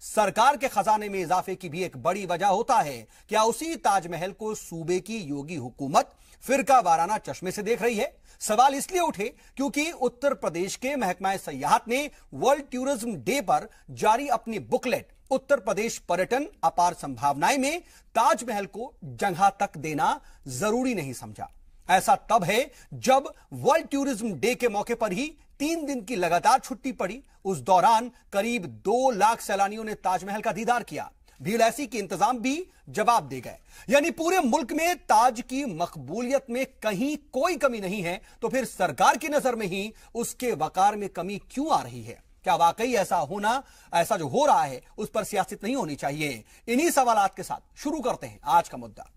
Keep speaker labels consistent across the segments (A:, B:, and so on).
A: सरकार के खजाने में इजाफे की भी एक बड़ी वजह होता है? क्या उसी ताजमहल को सूबे की योगी हुकूमत फिरका वाराना चश्मे से देख रही है? सवाल इसलिए उठे क्योंकि उत्तर प्रदेश के महकमा सयाहत ने वर्ल्ड टूरिज्म डे पर जारी अपनी बुकलेट उत्तर प्रदेश पर्यटन अपार संभावनाएं में ताजमहल को जगह तक देना जरूरी नहीं समझा। ऐसा तब है जब वर्ल्ड टूरिज्म डे के मौके पर ही 3 दिन की लगातार छुट्टी पड़ी। उस दौरान करीब 2 लाख सैलानियों ने ताजमहल का दीदार किया। भीड़ ऐसी कि इंतजाम भी जवाब दे गए। यानी पूरे मुल्क में ताज की मकबूलियत में कहीं कोई कमी नहीं है, तो फिर सरकार की नजर में ही उसके वकार में कमी क्यों आ रही है? क्या वाकई ऐसा जो हो रहा है उस पर सियासत नहीं होनी चाहिए? इन्हीं सवालात के साथ शुरू करते हैं आज का मुद्दा।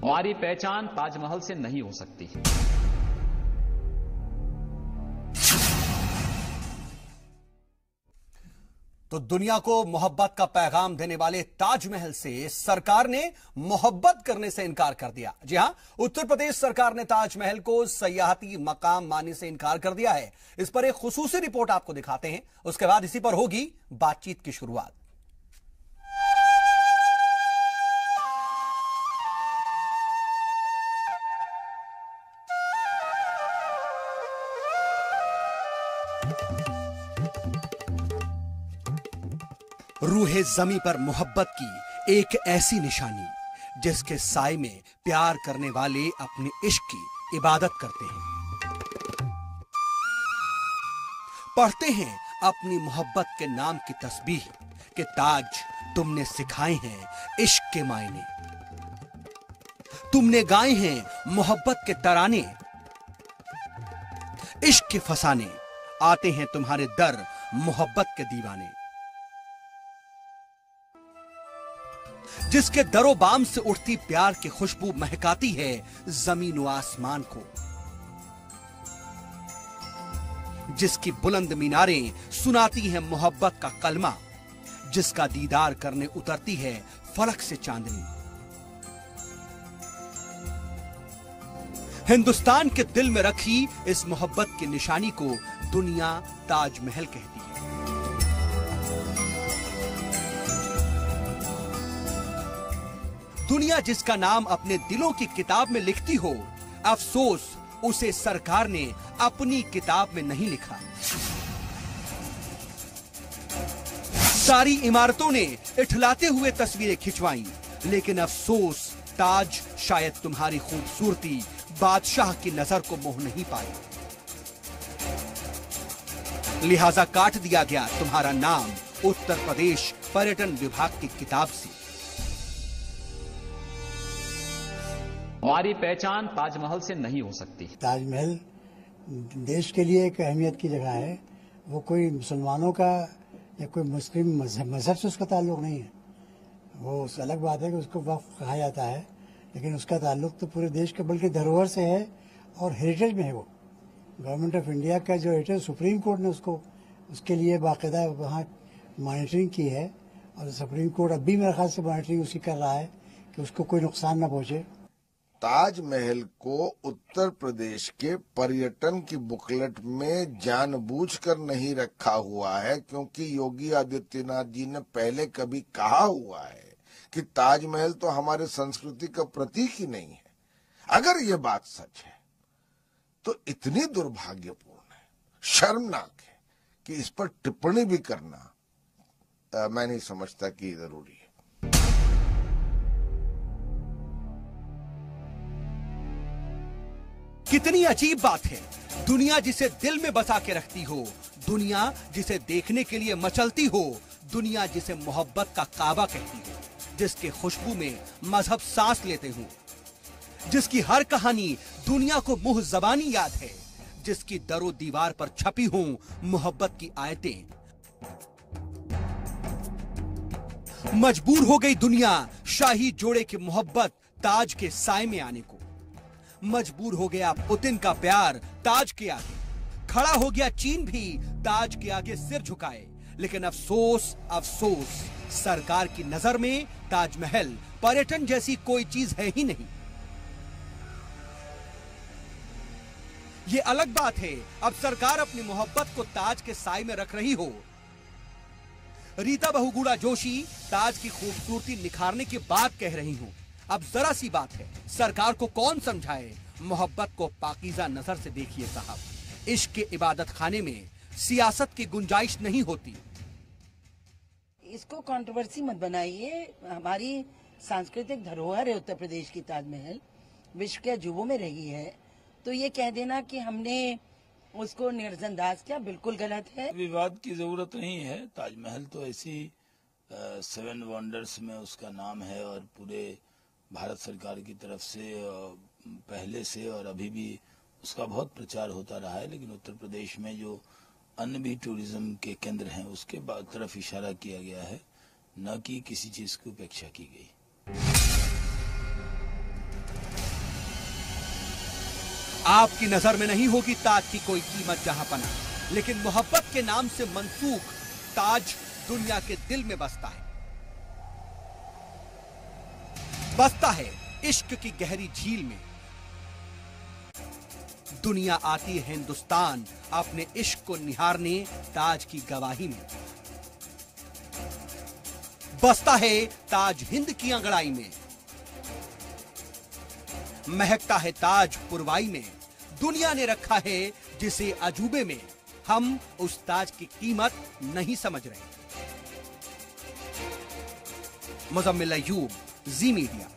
B: हमारी पहचान ताजमहल से नहीं हो सकती।
A: तो दुनिया को मोहब्बत का पैगाम देने वाले ताजमहल से सरकार ने मोहब्बत करने से इनकार कर दिया। जी हां, उत्तर प्रदेश सरकार ने ताजमहल को सयाहती मकाम मानने से इनकार कर दिया है। इस पर एक खुसूसी रिपोर्ट आपको दिखाते हैं, उसके बाद इसी पर होगी बातचीत की शुरुआत। रूहे जमी पर मोहब्बत की एक ऐसी निशानी जिसके साए में प्यार करने वाले अपने इश्क की इबादत करते हैं, पढ़ते हैं अपनी मोहब्बत के नाम की तस्बीह कि ताज तुमने सिखाए हैं इश्क के मायने, तुमने गाए हैं मोहब्बत के तराने, इश्क के फसाने आते हैं तुम्हारे दर मोहब्बत के दीवाने, जिसके दरो बाम से उठती प्यार की खुशबू महकाती है जमीन व आसमान को, जिसकी बुलंद मीनारें सुनाती हैं मोहब्बत का कलमा, जिसका दीदार करने उतरती है फलक से चांदनी। हिंदुस्तान के दिल में रखी इस मोहब्बत की निशानी को दुनिया ताजमहल कहती है। दुनिया जिसका नाम अपने दिलों की किताब में लिखती हो, अफसोस उसे सरकार ने अपनी किताब में नहीं लिखा। सारी इमारतों ने इठलाते हुए तस्वीरें खिंचवाई, लेकिन अफसोस ताज शायद तुम्हारी खूबसूरती बादशाह की नजर को मोह नहीं पाए, लिहाजा काट दिया गया तुम्हारा नाम उत्तर प्रदेश पर्यटन विभाग की किताब से।
B: हमारी पहचान ताजमहल से नहीं हो सकती।
C: ताजमहल देश के लिए एक अहमियत की जगह है। वो कोई मुसलमानों का या कोई मुस्लिम मजहब से उसका ताल्लुक नहीं है। वो अलग बात है कि उसको वक्फ कहा जाता है, लेकिन उसका ताल्लुक तो पूरे देश के बल्कि धरोहर से है और हेरिटेज में है। वो गवर्नमेंट ऑफ इंडिया का जो हेरिटेज, सुप्रीम कोर्ट ने उसके लिए बाकायदा वहाँ मॉनिटरिंग की है, और सुप्रीम कोर्ट अब भी मेरे ख्याल से मॉनिटरिंग उसकी कर रहा है कि उसको कोई नुकसान न पहुँचे।
D: ताजमहल को उत्तर प्रदेश के पर्यटन की बुकलेट में जानबूझकर नहीं रखा हुआ है, क्योंकि योगी आदित्यनाथ जी ने पहले कभी कहा हुआ है कि ताजमहल तो हमारे संस्कृति का प्रतीक ही नहीं है। अगर ये बात सच है तो इतनी दुर्भाग्यपूर्ण है, शर्मनाक है कि इस पर टिप्पणी भी करना मैं नहीं समझता कि जरूरी है।
A: कितनी अजीब बात है, दुनिया जिसे दिल में बसा के रखती हो, दुनिया जिसे देखने के लिए मचलती हो, दुनिया जिसे मोहब्बत का काबा कहती हो, जिसके खुशबू में मजहब सांस लेते हो, जिसकी हर कहानी दुनिया को मुंह जबानी याद है, जिसकी दरो दीवार पर छपी हो मोहब्बत की आयतें। मजबूर हो गई दुनिया शाही जोड़े की मोहब्बत ताज के साए में आने को, मजबूर हो गया पुतिन का प्यार ताज के आगे, खड़ा हो गया चीन भी ताज के आगे सिर झुकाए। लेकिन अफसोस अफसोस, सरकार की नजर में ताजमहल पर्यटन जैसी कोई चीज है ही नहीं। ये अलग बात है अब सरकार अपनी मोहब्बत को ताज के साए में रख रही हो। रीता बहुगुणा जोशी ताज की खूबसूरती निखारने की बात कह रही हूं। अब जरा सी बात है, सरकार को कौन समझाए, मोहब्बत को पाकीज़ा नजर से देखिए साहब। इश्क के इबादत खाने में सियासत की गुंजाइश नहीं होती।
E: इसको कंट्रोवर्सी मत बनाइए। हमारी सांस्कृतिक धरोहर है उत्तर प्रदेश की ताजमहल, विश्व के अजूबों में रही है। तो ये कह देना कि हमने उसको नजरअंदाज किया, बिल्कुल गलत है।
F: विवाद की जरूरत नहीं है। ताजमहल तो ऐसी 7 वंडर्स में उसका नाम है और पूरे भारत सरकार की तरफ से पहले से और अभी भी उसका बहुत प्रचार होता रहा है। लेकिन उत्तर प्रदेश में जो अन्य भी टूरिज्म के केंद्र हैं उसके तरफ इशारा किया गया है, न कि किसी चीज की उपेक्षा की गई।
A: आपकी नजर में नहीं होगी ताज की कोई कीमत जहां पना, लेकिन मोहब्बत के नाम से मंसूख ताज दुनिया के दिल में बसता है। बसता है इश्क की गहरी झील में। दुनिया आती है हिंदुस्तान अपने इश्क को निहारने ताज की गवाही में। बसता है ताज हिंद की अंगड़ाई में। महकता है ताज पुरवाई में। दुनिया ने रखा है जिसे अजूबे में। हम उस ताज की कीमत नहीं समझ रहे। मुजम्मिल अय्यूब, जी मीडिया।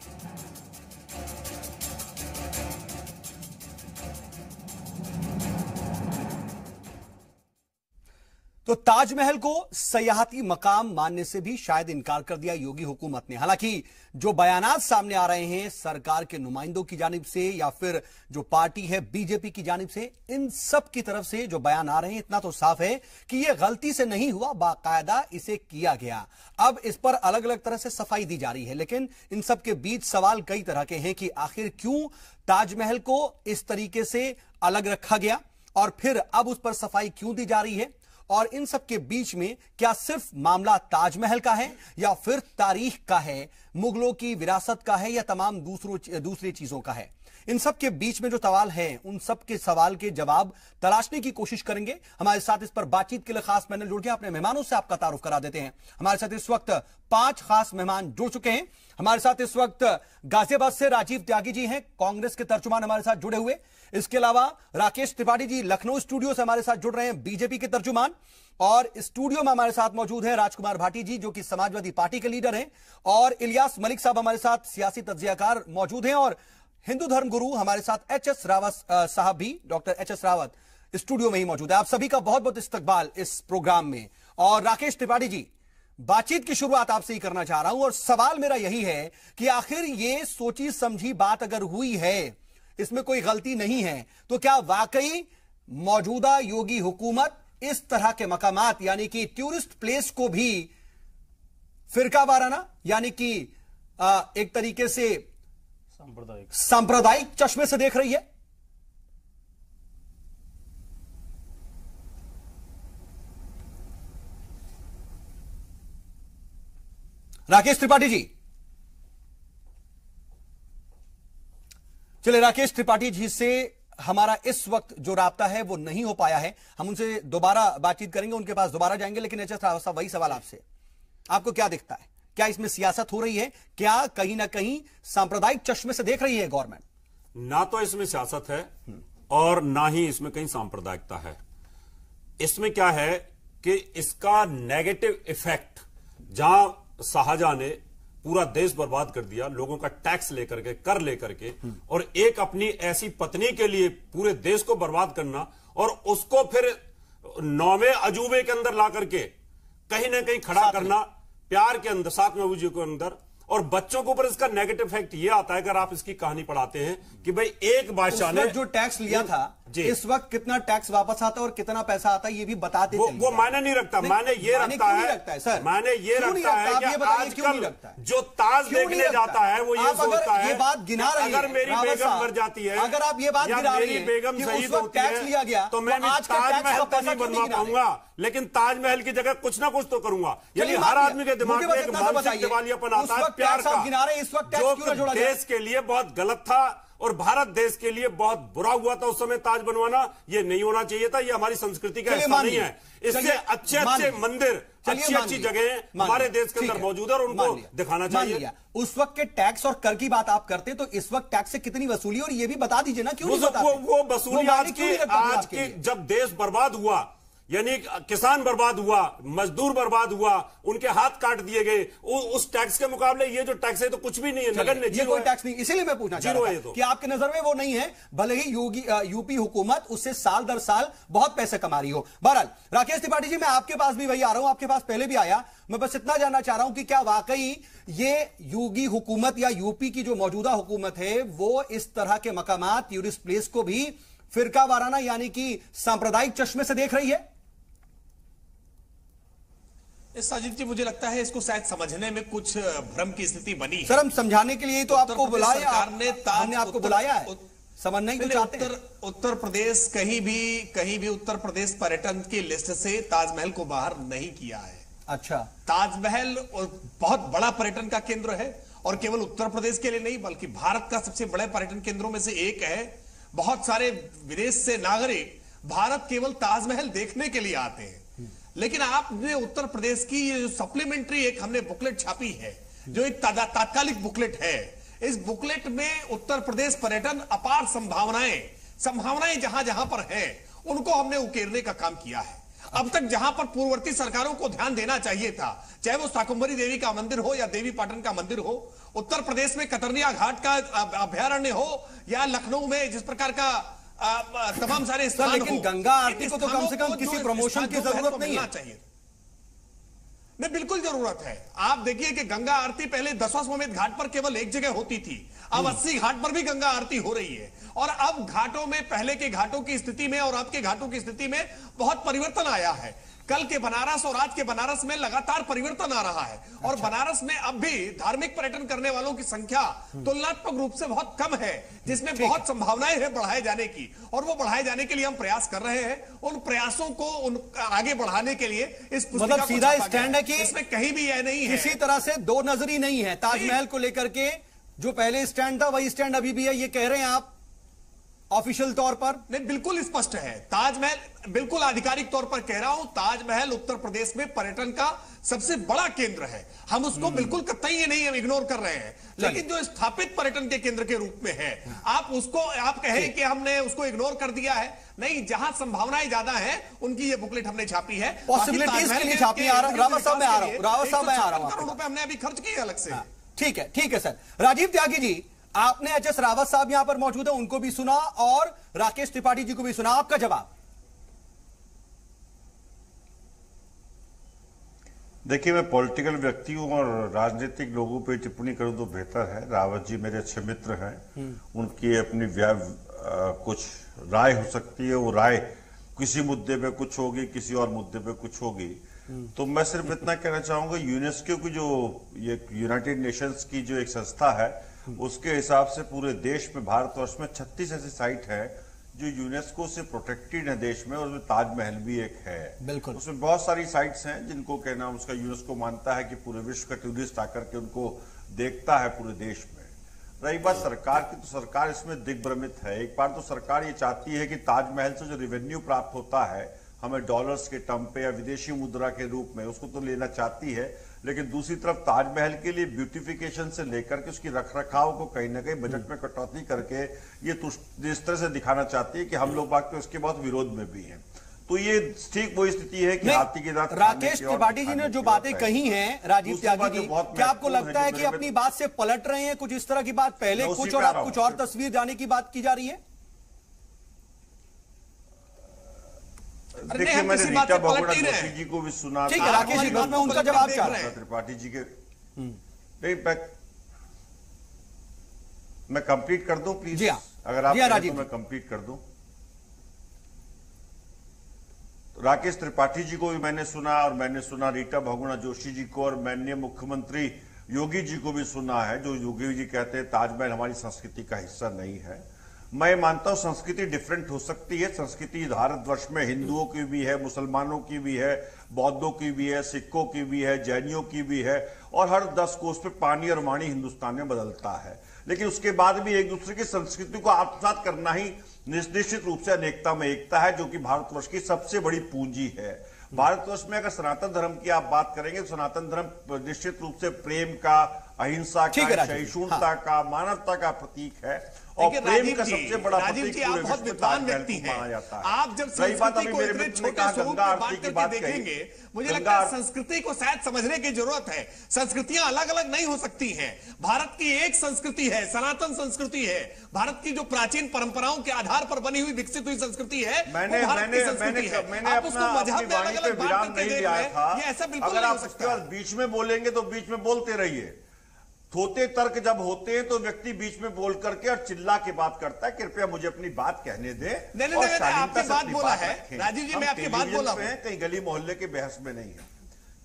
A: तो ताजमहल को सयाहती मकाम मानने से भी शायद इनकार कर दिया योगी हुकूमत ने। हालांकि जो बयानात सामने आ रहे हैं सरकार के नुमाइंदों की जानिब से या फिर जो पार्टी है बीजेपी की जानिब से, इन सब की तरफ से जो बयान आ रहे हैं, इतना तो साफ है कि यह गलती से नहीं हुआ, बाकायदा इसे किया गया। अब इस पर अलग अलग तरह से सफाई दी जा रही है, लेकिन इन सब के बीच सवाल कई तरह के हैं कि आखिर क्यों ताजमहल को इस तरीके से अलग रखा गया और फिर अब उस पर सफाई क्यों दी जा रही है। और इन सब के बीच में क्या सिर्फ मामला ताजमहल का है या फिर तारीख का है, मुगलों की विरासत का है या तमाम दूसरी चीजों का है। इन सब के बीच में जो सवाल है, उन सब के सवाल के जवाब तलाशने की कोशिश करेंगे। हमारे साथ इस पर बातचीत के लिए खास पैनल जुड़ गया। अपने मेहमानों से आपका तारुफ करा देते हैं। हमारे साथ इस वक्त 5 खास मेहमान जुड़ चुके हैं। हमारे साथ इस वक्त गाजियाबाद से राजीव त्यागी जी हैं, कांग्रेस के तर्जुमान हमारे साथ जुड़े हुए। इसके अलावा राकेश त्रिपाठी जी लखनऊ स्टूडियो से हमारे साथ जुड़ रहे हैं, बीजेपी के तर्जुमान। और स्टूडियो में हमारे साथ मौजूद है राजकुमार भाटी जी, जो कि समाजवादी पार्टी के लीडर हैं। और इलियास मलिक साहब हमारे साथ सियासी तज्जियाकार मौजूद हैं। और हिंदू धर्म गुरु हमारे साथ एच.एस. रावत साहब भी, डॉक्टर एच.एस. रावत स्टूडियो में ही मौजूद है। आप सभी का बहुत बहुत इस्तकबाल इस प्रोग्राम में। और राकेश त्रिपाठी जी, बातचीत की शुरुआत आपसे ही करना चाह रहा हूं और सवाल मेरा यही है कि आखिर ये सोची समझी बात अगर हुई है, इसमें कोई गलती नहीं है, तो क्या वाकई मौजूदा योगी हुकूमत इस तरह के मकामात यानी कि टूरिस्ट प्लेस को भी फिरका वाराना यानी कि एक तरीके से सांप्रदायिक चश्मे से देख रही है? राकेश त्रिपाठी जी, चलिए राकेश त्रिपाठी जी से हमारा इस वक्त जो राब्ता है वो नहीं हो पाया है। हम उनसे दोबारा बातचीत करेंगे, उनके पास दोबारा जाएंगे। लेकिन एच.एस. रावत साहब, वही सवाल आपसे, आपको क्या दिखता है? क्या इसमें सियासत हो रही है? क्या कहीं ना कहीं सांप्रदायिक चश्मे से देख रही है गवर्नमेंट?
G: ना तो इसमें सियासत है और ना ही इसमें कहीं सांप्रदायिकता है। इसमें क्या है कि इसका नेगेटिव इफेक्ट, जहां शाहजहां ने पूरा देश बर्बाद कर दिया, लोगों का टैक्स लेकर के, कर लेकर के, और एक अपनी ऐसी पत्नी के लिए पूरे देश को बर्बाद करना और उसको फिर 9वें अजूबे के अंदर ला करके कहीं ना कहीं खड़ा करना, प्यार के अंदर, 7वें अजूबे के अंदर। और बच्चों के ऊपर इसका नेगेटिव इफेक्ट ये आता है, अगर आप इसकी कहानी पढ़ाते हैं कि भाई एक बादशाह ने
A: जो टैक्स लिया था, इस वक्त कितना टैक्स वापस आता है और कितना पैसा आता है, ये भी बताते
G: वो मायने नहीं रखता। मायने ये रखता है सर, मायने ये रखता है कि आजकल जो ताज देखने जाता है वो ये सोचता है,
A: ये बात गिना रही है,
G: अगर मेरी बेगम मर जाती है,
A: अगर आप ये बात गिना रही है,
G: बेगम शहीद होती है, तो मैं
A: आज
G: ताजमहल तो नहीं बनवा पाऊंगा, लेकिन ताजमहल की जगह कुछ ना कुछ तो करूंगा। यानी हर आदमी के दिमाग में एक मानसिक दिवालियापन आता है प्यार का,
A: इस वक्त
G: जो देश के लिए बहुत गलत था और भारत देश के लिए बहुत बुरा हुआ था उस समय ताज बनवाना, ये नहीं होना चाहिए था, ये हमारी संस्कृति का हिस्सा नहीं है। इससे अच्छे अच्छे मंदिर, अच्छी अच्छी जगह हमारे देश के अंदर मौजूद है और उनको दिखाना चाहिए।
A: उस वक्त के टैक्स और कर की बात आप करते तो इस वक्त टैक्स से कितनी वसूली, और ये भी बता दीजिए ना, क्यों नहीं बताते?
G: वो वसूली आज के जब देश बर्बाद हुआ, यानी किसान बर्बाद हुआ, मजदूर बर्बाद हुआ, उनके हाथ काट दिए गए, उस टैक्स के मुकाबले ये जो टैक्स है तो कुछ भी नहीं है, नगण्य,
A: ये कोई टैक्स नहीं। इसीलिए मैं पूछना चाह रहा था कि आपके नजर में वो नहीं है, भले ही यूपी हुकूमत उससे साल दर साल बहुत पैसे कमा रही हो। बहरहाल राकेश त्रिपाठी जी, मैं आपके पास भी वही आ रहा हूं, आपके पास पहले भी आया, मैं बस इतना जानना चाह रहा हूं कि क्या वाकई ये योगी हुकूमत या यूपी की जो मौजूदा हुकूमत है वो इस तरह के मकामात, टूरिस्ट प्लेस को भी फिरका वाराना यानी कि सांप्रदायिक चश्मे से देख रही है?
H: साजिद जी, मुझे लगता है इसको शायद समझने में कुछ भ्रम की स्थिति बनी।
A: सर, हम समझाने के लिए तो आपको बुलाया, हमने आपको बुलाया है, समझना ही तो चाहते हैं।
H: उत्तर प्रदेश कहीं भी उत्तर प्रदेश पर्यटन की लिस्ट से ताजमहल को बाहर नहीं किया है।
A: अच्छा,
H: ताजमहल बहुत बड़ा पर्यटन का केंद्र है और केवल उत्तर प्रदेश के लिए नहीं बल्कि भारत का सबसे बड़े पर्यटन केंद्रों में से एक है। बहुत सारे विदेश से नागरिक भारत केवल ताजमहल देखने के लिए आते हैं। लेकिन आपने उत्तर प्रदेश की ये जो सप्लीमेंट्री एक हमने बुकलेट छापी है, जो एक तात्कालिक बुकलेट है, इस बुकलेट में उत्तर प्रदेश पर्यटन अपार संभावनाएं जहां जहां पर हैं उनको हमने उकेरने का काम किया है। अब तक जहां पर पूर्ववर्ती सरकारों को ध्यान देना चाहिए था, चाहे वो शाकुंभरी देवी का मंदिर हो या देवी पाटन का मंदिर हो, उत्तर प्रदेश में कतरनिया घाट का अभ्यारण्य हो या लखनऊ में जिस प्रकार का तमाम सारे स्थान,
A: लेकिन गंगा आरती को तो कम से कम किसी प्रमोशन की जरूरत नहीं है।
H: चाहिए नहीं, बिल्कुल जरूरत है। आप देखिए कि गंगा आरती पहले दशाश्वमेध घाट पर केवल एक जगह होती थी, अब 80 घाट पर भी गंगा आरती हो रही है। और अब घाटों में, पहले के घाटों की स्थिति में और अब के घाटों की स्थिति में बहुत परिवर्तन आया है। कल के बनारस और आज के बनारस में लगातार परिवर्तन आ रहा है। और बनारस में अब भी धार्मिक पर्यटन करने वालों की संख्या तुलनात्मक रूप से बहुत कम है, जिसमें बहुत संभावनाएं हैं बढ़ाए जाने की, और वो बढ़ाए जाने के लिए हम प्रयास कर रहे हैं। उन प्रयासों को आगे बढ़ाने के लिए इस
A: मतलब सीधा स्टैंड है कि
H: इसमें कहीं भी यह नहीं है,
A: किसी तरह से दो नजरी नहीं है। ताजमहल को लेकर के जो पहले स्टैंड था वही स्टैंड अभी भी है, ये कह रहे हैं आप ऑफिशियल तौर पर?
H: नहीं, बिल्कुल स्पष्ट है। ताजमहल, बिल्कुल आधिकारिक तौर पर कह रहा हूं, ताजमहल उत्तर प्रदेश में पर्यटन का सबसे बड़ा केंद्र है। हम उसको बिल्कुल कतई ये नहीं, हम इग्नोर कर रहे हैं। लेकिन जो स्थापित पर्यटन के केंद्र के रूप में है, आप कहें कि हमने उसको इग्नोर कर दिया है, नहीं, जहां संभावनाएं ज्यादा हैं उनकी ये बुकलेट हमने छापी है।
A: पॉसिबिलिटीज के लिए छापी। रावत साहब मैं आ रहा हूं,
H: करोड़ रुपए हमने अभी खर्च किए अलग से।
A: ठीक है सर। राजीव त्यागी जी, आपने एच एस रावत साहब यहां पर मौजूद है, उनको भी सुना और राकेश त्रिपाठी जी को भी सुना, आपका जवाब?
I: देखिए, मैं पॉलिटिकल व्यक्ति हूं और राजनीतिक लोगों पे टिप्पणी करूं तो बेहतर है। रावत जी मेरे अच्छे मित्र हैं, उनकी अपनी कुछ राय हो सकती है, वो राय किसी मुद्दे पे कुछ होगी, किसी और मुद्दे पे कुछ होगी। तो मैं सिर्फ इतना कहना चाहूंगा, यूनेस्को की जो ये यूनाइटेड नेशंस की जो एक संस्था है, उसके हिसाब से पूरे देश में, भारतवर्ष में 36 ऐसी साइट है जो यूनेस्को से प्रोटेक्टेड है देश में, और उसमें ताजमहल भी एक है।
A: बिल्कुल,
I: उसमें बहुत सारी साइट्स हैं जिनको कहना उसका यूनेस्को मानता है कि पूरे विश्व का टूरिस्ट आकर के उनको देखता है पूरे देश में। रही बात सरकार की, तो सरकार इसमें दिग्भ्रमित है। एक बार तो सरकार ये चाहती है कि ताजमहल से जो रेवेन्यू प्राप्त होता है हमें डॉलर्स के टर्म पे या विदेशी मुद्रा के रूप में, उसको तो लेना चाहती है, लेकिन दूसरी तरफ ताजमहल के लिए ब्यूटिफिकेशन से लेकर के उसकी रखरखाव को कहीं ना कहीं बजट में कटौती करके ये इस तरह से दिखाना चाहती है कि हम लोग बात उसके बहुत विरोध में भी हैं। तो ये ठीक वही स्थिति है कि हाथी के दांत।
A: राकेश त्रिपाठी जी ने जो बातें कही हैं, राजीव त्यागी जी, क्या आपको लगता है कि अपनी बात से पलट रहे हैं? कुछ इस तरह की बात पहले कुछ और अब कुछ और तस्वीर जाने की बात की जा रही है?
I: देखिए, मैंने रीटा बहुगुणा जोशी जी को भी सुना।
A: ठीक है राकेश जी, मैं उनका जवाब चाह रहा हूं।
I: त्रिपाठी जी के नहीं, मैं कंप्लीट कर दूं प्लीज? अगर आप तो मैं कंप्लीट कर दूं। तो राकेश त्रिपाठी जी को भी मैंने सुना, और मैंने सुना रीटा बहुगुणा जोशी जी को, और माननीय मुख्यमंत्री योगी जी को भी सुना है, जो योगी जी कहते हैं ताजमहल हमारी संस्कृति का हिस्सा नहीं है। मैं मानता हूं संस्कृति डिफरेंट हो सकती है। संस्कृति भारतवर्ष में हिंदुओं की भी है, मुसलमानों की भी है, बौद्धों की भी है, सिखों की भी है, जैनियों की भी है, और हर 10 कोस पे पानी और वाणी हिंदुस्तान में बदलता है। लेकिन उसके बाद भी एक दूसरे की संस्कृति को आत्मसात करना ही निश्चित रूप से अनेकता में एकता है, जो कि भारतवर्ष की सबसे बड़ी पूंजी है। भारतवर्ष में अगर सनातन धर्म की आप बात करेंगे तो सनातन धर्म निश्चित रूप से प्रेम का, अहिंसा का, सहिष्णुता का, मानवता का प्रतीक है और प्रेम का सबसे बड़ा प्रतीक पूरे विश्व में ताजमहल को माना जाता है।
H: आप जब संस्कृति को इतने छोटे स्वरूप में बात करके देखेंगे, मुझे लगता है संस्कृति को शायद समझने की जरूरत है। संस्कृतियां अलग अलग नहीं हो सकती हैं। भारत की एक संस्कृति है, सनातन संस्कृति है, भारत की जो प्राचीन परंपराओं के आधार पर बनी हुई विकसित हुई संस्कृति है।
I: मैंने अपना विराम नहीं लिया था।
H: ऐसा बिल्कुल
I: अगर आप उसके बाद बीच में बोलेंगे तो बीच में बोलते रहिए। थोते तर्क जब होते हैं तो व्यक्ति बीच में बोल करके और चिल्ला के बात करता है। कृपया मुझे अपनी बात कहने दें।
H: नहीं, आपकी बात बोला है राजीव जी, मैं आपकी बात बोला हूं।
I: कहीं गली मोहल्ले के बहस में नहीं है,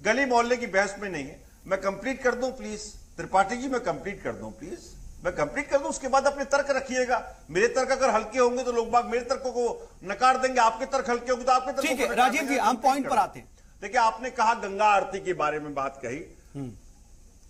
I: गली मोहल्ले की बहस में नहीं है। मैं कंप्लीट कर दूं प्लीज, त्रिपाठी जी, मैं कंप्लीट कर दूं प्लीज, मैं कंप्लीट कर दूं, उसके बाद अपने तर्क रखिएगा। मेरे तर्क अगर हल्के होंगे तो लोग बाग मेरे तर्क को नकार देंगे, आपके तर्क हल्के होंगे तो आपके तर्क।
A: ठीक है राजीव जी, हम पॉइंट पर आते हैं।
I: देखिए, आपने कहा गंगा आरती के बारे में बात कही,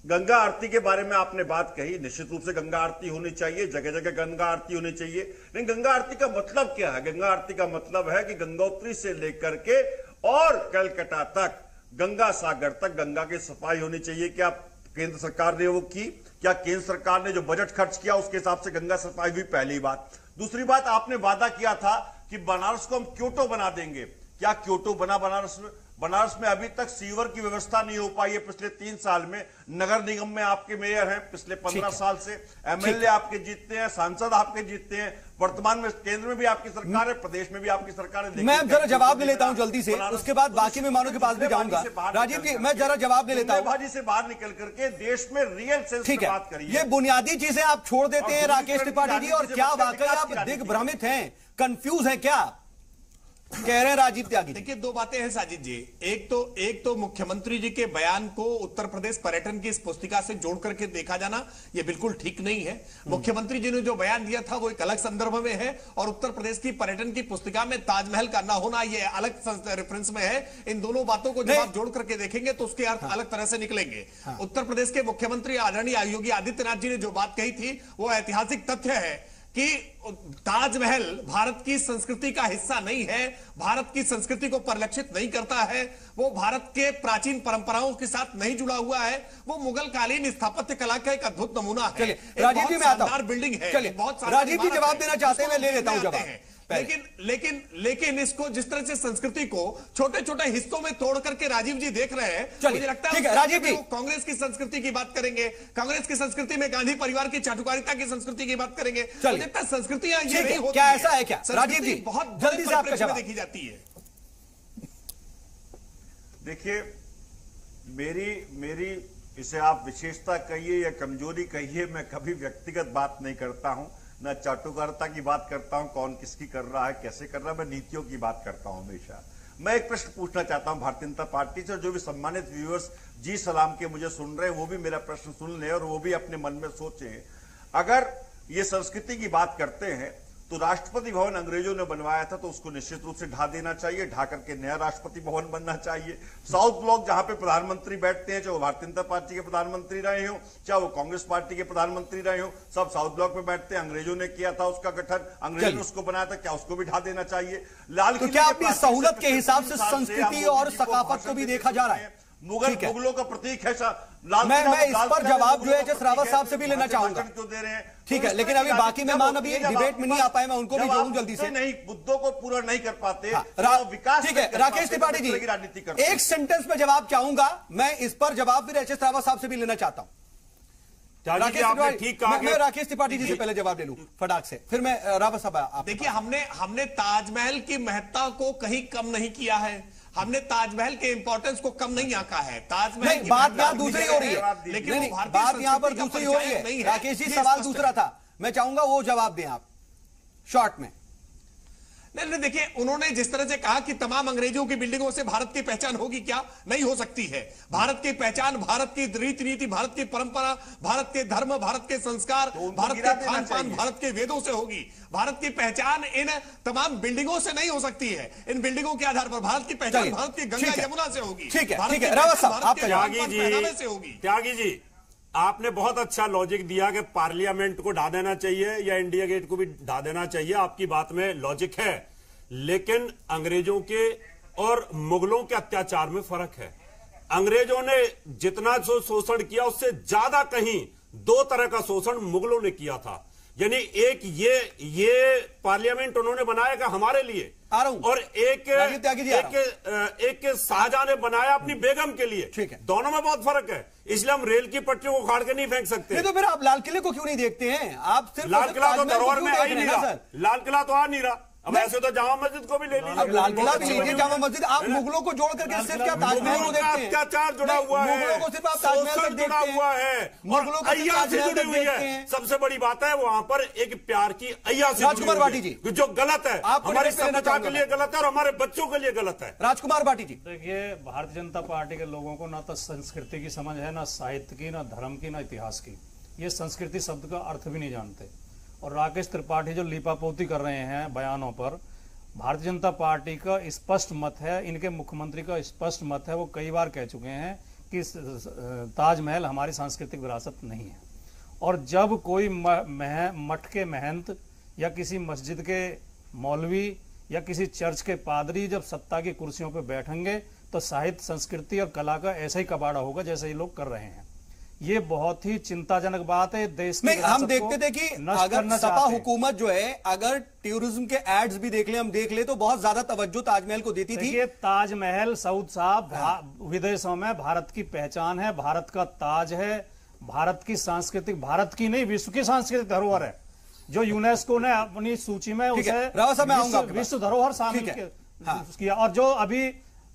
I: गंगा आरती के बारे में आपने बात कही। निश्चित रूप से गंगा आरती होनी चाहिए, जगह जगह गंगा आरती होनी चाहिए। लेकिन गंगा आरती का मतलब क्या है? गंगा आरती का मतलब है कि गंगोत्री से लेकर के और कलकत्ता तक, गंगा सागर तक गंगा की सफाई होनी चाहिए। क्या केंद्र सरकार ने वो की? क्या केंद्र सरकार ने जो बजट खर्च किया उसके हिसाब से गंगा सफाई हुई? पहली बात। दूसरी बात, आपने वादा किया था कि बनारस को हम क्योटो बना देंगे। क्या क्योटो बना बनारस में? बनारस में अभी तक सीवर की व्यवस्था नहीं हो पाई है। पिछले 3 साल में नगर निगम में आपके मेयर हैं, पिछले 15 साल से एमएलए आपके जीतते हैं, सांसद आपके जीतते हैं। वर्तमान में केंद्र में भी आपकी सरकार है, प्रदेश में भी आपकी सरकार है।
A: मैं जरा जवाब ले लेता हूं जल्दी से, उसके बाद बाकी मेहमानों के पास भी जाऊंगा। राजीव जी, मैं जरा जवाब ले लेता हूं।
I: बाजी से बाहर निकल करके देश में रियल सेंस में बात करिए।
A: ये बुनियादी चीजें आप छोड़ देते हैं राकेश त्रिपाठी जी, और क्या वाकई आप दिग्भ्रमित हैं, कंफ्यूज हैं क्या? कह रहे हैं राजीव त्यागी।
H: देखिए, 2 बातें हैं साजिद जी। एक तो मुख्यमंत्री जी के बयान को उत्तर प्रदेश पर्यटन की इस पुस्तिका से जोड़ करके देखा जाना ये बिल्कुल ठीक नहीं है। मुख्यमंत्री जी ने जो बयान दिया था वो एक अलग संदर्भ में है, और उत्तर प्रदेश की पर्यटन की पुस्तिका में ताजमहल का न होना ये अलग रेफरेंस में है। इन दोनों बातों को जब आप जोड़ करके देखेंगे तो उसके अर्थ अलग तरह से निकलेंगे। उत्तर प्रदेश के मुख्यमंत्री आदरणीय योगी आदित्यनाथ जी ने जो बात कही थी वो ऐतिहासिक तथ्य है कि ताजमहल भारत की संस्कृति का हिस्सा नहीं है, भारत की संस्कृति को परिलक्षित नहीं करता है, वो भारत के प्राचीन परंपराओं के साथ नहीं जुड़ा हुआ है, वो मुगल कालीन स्थापत्य कला का एक अद्भुत नमूना है।
A: राजीव जी, मैं आता हूं।
H: बिल्डिंग है,
A: बहुत राजीव जी जवाब देना चाहते हैं, मैं ले लेता हूं जवाब।
H: लेकिन इसको जिस तरह से संस्कृति को छोटे छोटे हिस्सों में तोड़ करके राजीव जी देख रहे हैं, मुझे लगता है
A: राजीव जी
H: कांग्रेस की संस्कृति की बात करेंगे, कांग्रेस की संस्कृति में गांधी परिवार की चाटुकारिता की संस्कृति की बात करेंगे। मुझे लगता है संस्कृतियां ये नहीं होती।
A: क्या ऐसा है क्या राजीव जी?
H: बहुत
A: जल्दी से आपका जवाब
H: देखी जाती है।
I: देखिए, मेरी इसे आप विशेषता कहिए या कमजोरी कहिए, मैं कभी व्यक्तिगत बात नहीं करता हूं, न चाटुकारिता की बात करता हूं, कौन किसकी कर रहा है, कैसे कर रहा है। मैं नीतियों की बात करता हूं हमेशा। मैं एक प्रश्न पूछना चाहता हूं भारतीय जनता पार्टी से, जो भी सम्मानित व्यूअर्स जी सलाम के मुझे सुन रहे हैं वो भी मेरा प्रश्न सुन लें और वो भी अपने मन में सोचें। अगर ये संस्कृति की बात करते हैं तो राष्ट्रपति भवन अंग्रेजों ने बनवाया था, तो उसको निश्चित रूप से ढा देना चाहिए, ढा करके नया राष्ट्रपति भवन बनना चाहिए। साउथ ब्लॉक जहां पे प्रधानमंत्री बैठते हैं, चाहे वो भारतीय जनता पार्टी के प्रधानमंत्री रहे हो, चाहे वो कांग्रेस पार्टी के प्रधानमंत्री रहे हो, सब साउथ ब्लॉक में बैठते हैं। अंग्रेजों ने किया था उसका गठन, अंग्रेजों ने उसको बनाया था, क्या उसको भी ढा देना चाहिए? लाल
A: तो क्या अपनी सहूलत के हिसाब से संस्कृति और सकाफत को भी देखा जा रहा है?
I: मुगलों का प्रतीक है
A: मैं इस पर जवाब जो है जस रावत साहब से भी लेना चाहूंगा।
I: क्यों दे रहे हैं?
A: ठीक है, लेकिन अभी बाकी मेहमान अभी डिबेट में नहीं आ पाए, मैं उनको भी जोड़ूं जल्दी से।
I: नहीं, मुद्दों को पूरा नहीं कर पाते,
A: विकास। ठीक है राकेश त्रिपाठी जी,
I: राजनीति करते
A: एक सेंटेंस में जवाब चाहूंगा मैं, इस पर जवाब भी राकेश रावत साहब से भी लेना चाहता हूं। मैं राकेश त्रिपाठी जी से पहले जवाब ले लूं फटाक से, फिर मैं रावत साहब।
H: देखिए, हमने ताजमहल की महत्ता को कहीं कम नहीं किया है, हमने ताजमहल के इंपॉर्टेंस को कम नहीं आंका है। ताजमहल की
A: बात यहां दूसरी हो रही है,
H: लेकिन
A: बात यहां पर दूसरी हो रही है। राकेश जी सवाल दूसरा था, मैं चाहूंगा वो जवाब दें आप शॉर्ट में।
H: नहीं, देखिए, उन्होंने जिस तरह से कहा कि तमाम अंग्रेजों की बिल्डिंगों से भारत की पहचान होगी, क्या नहीं हो सकती है? भारत की पहचान, भारत की रीति नीति, भारत की परंपरा, भारत के धर्म, भारत के संस्कार, भारत के खान पान, भारत के वेदों से होगी। भारत की पहचान इन तमाम बिल्डिंगों से नहीं हो सकती है। इन बिल्डिंगों के आधार पर भारत की पहचान भारत की गंगा यमुना से होगी।
A: ठीक है रावत साहब,
G: त्यागी जी, आपने बहुत अच्छा लॉजिक दिया कि पार्लियामेंट को ढा देना चाहिए या इंडिया गेट को भी ढा देना चाहिए। आपकी बात में लॉजिक है, लेकिन अंग्रेजों के और मुगलों के अत्याचार में फर्क है। अंग्रेजों ने जितना शोषण किया उससे ज्यादा कहीं दो तरह का शोषण मुगलों ने किया था। यानी एक ये पार्लियामेंट उन्होंने बनाया कि हमारे लिए,
A: आ रहा हूं,
G: और एक शाहजहां ने बनाया अपनी बेगम के लिए।
A: ठीक है,
G: दोनों में बहुत फर्क है। इसलिए हम रेल की पटरियों को उखाड़ के नहीं फेंक सकते।
A: नहीं तो फिर आप लाल किले को क्यों नहीं देखते हैं? आप सिर्फ
G: लाल किला तो धरोहर में आ ही नहीं रहा,
A: सर।
G: लाल किला तो आ नहीं रहा। अब ऐसे तो जामा मस्जिद को भी ले लीजिए,
A: अब लाल किला भी लीजिए, जामा मस्जिद। आप मुगलों को जोड़ करके सिर्फ क्या ताजमहल को देखते हैं?
G: अत्याचार जुड़ा हुआ है,
A: मुगलों को सिर्फ आप ताजमहल तक
G: जुड़ा हुआ है,
A: मुगलों को
G: अय्याशी जुड़ी हुई है। सबसे बड़ी बात है वहां पर एक प्यार की अय्याशी।
A: राजकुमार भाटी जी,
G: जो गलत है, हमारी सभ्यता के लिए गलत है और हमारे बच्चों के लिए गलत है।
A: राजकुमार भाटी जी,
J: देखिए, भारतीय जनता पार्टी के लोगों को ना तो संस्कृति की समझ है, ना साहित्य की, ना धर्म की, ना इतिहास की। ये संस्कृति शब्द का अर्थ भी नहीं जानते। और राकेश त्रिपाठी जो लीपापोती कर रहे हैं बयानों पर, भारतीय जनता पार्टी का स्पष्ट मत है, इनके मुख्यमंत्री का स्पष्ट मत है, वो कई बार कह चुके हैं कि ताजमहल हमारी सांस्कृतिक विरासत नहीं है। और जब कोई मठ के महंत या किसी मस्जिद के मौलवी या किसी चर्च के पादरी जब सत्ता की कुर्सियों पर बैठेंगे तो साहित्य, संस्कृति और कला का ऐसा ही कबाड़ा होगा जैसे ये लोग कर रहे हैं। ये बहुत ही चिंताजनक बात है देश की।
A: हम देखते थे कि अगर सपा हुकूमत जो है, अगर टूरिज्म के एड्स भी देख ले, हम देख ले, तो बहुत ज्यादा तवज्जो ताजमहल को देती थी।
J: ताजमहल सऊद साहब विदेशों में भारत की पहचान है, भारत का ताज है, भारत की सांस्कृतिक, भारत की नहीं विश्व की सांस्कृतिक धरोहर है, जो यूनेस्को ने अपनी सूची में उसे विश्व धरोहर शामिल किया। और जो अभी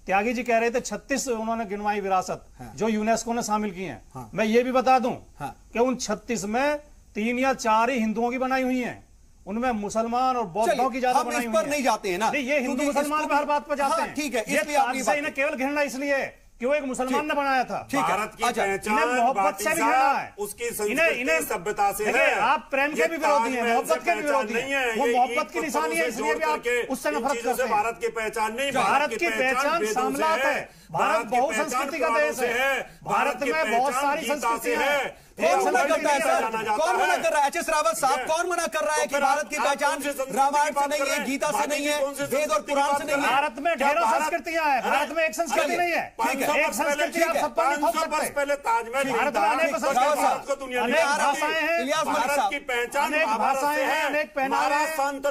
J: त्यागी जी कह रहे थे 36 उन्होंने गिनवाई विरासत जो यूनेस्को ने शामिल की हैं। मैं ये भी बता दूं कि उन 36 में 3 या 4 ही हिंदुओं की बनाई हुई हैं, उनमें मुसलमान और बौद्धों की ज्यादा बनाई हुई हैं।
A: नहीं जाते हैं ना,
J: नहीं, ये हिंदू मुसलमान पर हर बात पर जाते हैं।
A: ठीक है,
J: इसलिए इन्हें केवल घृणा इसलिए कि वो एक मुसलमान ने बनाया था।
G: भारत की पहचान
J: मोहब्बत से भी घृणा है,
G: उसकी संस्कृति सभ्यता से है।
J: आप प्रेम के भी विरोधी हैं, मोहब्बत के भी विरोधी हैं। वो मोहब्बत की निशानी है, इसलिए भी आप उससे नफरत करते हैं।
G: भारत की पहचान नहीं,
J: भारत की पहचान सामलात है। भारत बहुसंस्कृति का देश है, भारत में बहुत सारी संस्कृति है।
A: कौन मना करता है सर? कौन मना कर रहा है? एच.एस. रावत साहब, कौन मना कर रहा है कि भारत की पहचान रामायण से नहीं है, गीता से नहीं है, वेद और पुराण से नहीं है?
J: भारत में ढेरों संस्कृतियां हैं, भारत में एक संस्कृति नहीं है। एक संस्कृति आप सब पर नहीं थोप सकते।
G: पहले ताजमहल,
J: भारत में अनेक संस्कृति, अनेक भाषाएं हैं,
G: भारत की पहचान
J: अनेक भाषाएं हैं, अनेक पहनावे,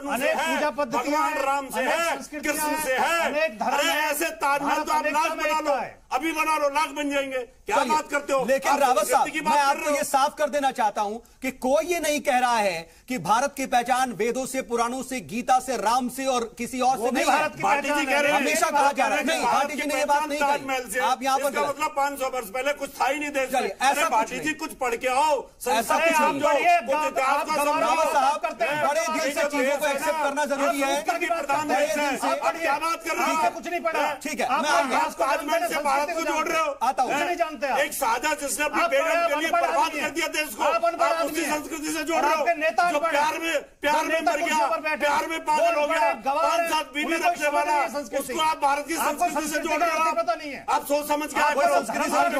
J: अनेक पूजा पद्धतियां हैं,
G: राम से है, कृष्ण से है,
J: अनेक धर्म है।
G: ऐसे ताजमहल तो आप लाख बना लो, अभी बना लो, लाख बन जाएंगे। क्या बात करते हो?
A: लेकिन रावत साहब, मैं आपको ये साफ कर देना चाहता हूं कि कोई ये नहीं कह रहा है कि भारत की पहचान वेदों से, पुराणों से, गीता से, राम से और किसी और से नहीं है।
G: भाटी जी कह रहे हैं,
A: हमेशा कहा जा रहा है। नहीं, भाटी जी ने ये बात नहीं कही। आप यहाँ पर
G: मतलब 500 वर्ष पहले कुछ था ही नहीं देश में।
A: ऐसा
G: भाटी जी कुछ पढ़ के आओ,
A: ऐसा कुछ नहीं। रावत साहब, बड़े दिल से चीजों को एक्सेप्ट करना जरूरी है।
G: क्या बात कर रहे हो?
J: कुछ नहीं पढ़ा।
A: ठीक है,
G: ताजमहल से भारत को जोड़ रहे हो।
A: आता हूं,
J: नहीं जानते आप।
G: एक शाहजहां जिसने अपनी बेगम के लिए बर्बाद कर दिया देश को, आप उसी संस्कृति से जोड़ रहे हो। जो प्यार में मर गया, प्यार में पागल हो गया, 5-7 बीवी रखने वाला, उसको आप भारत की संस्कृति से जोड़ रहे हो। आप सोच समझ के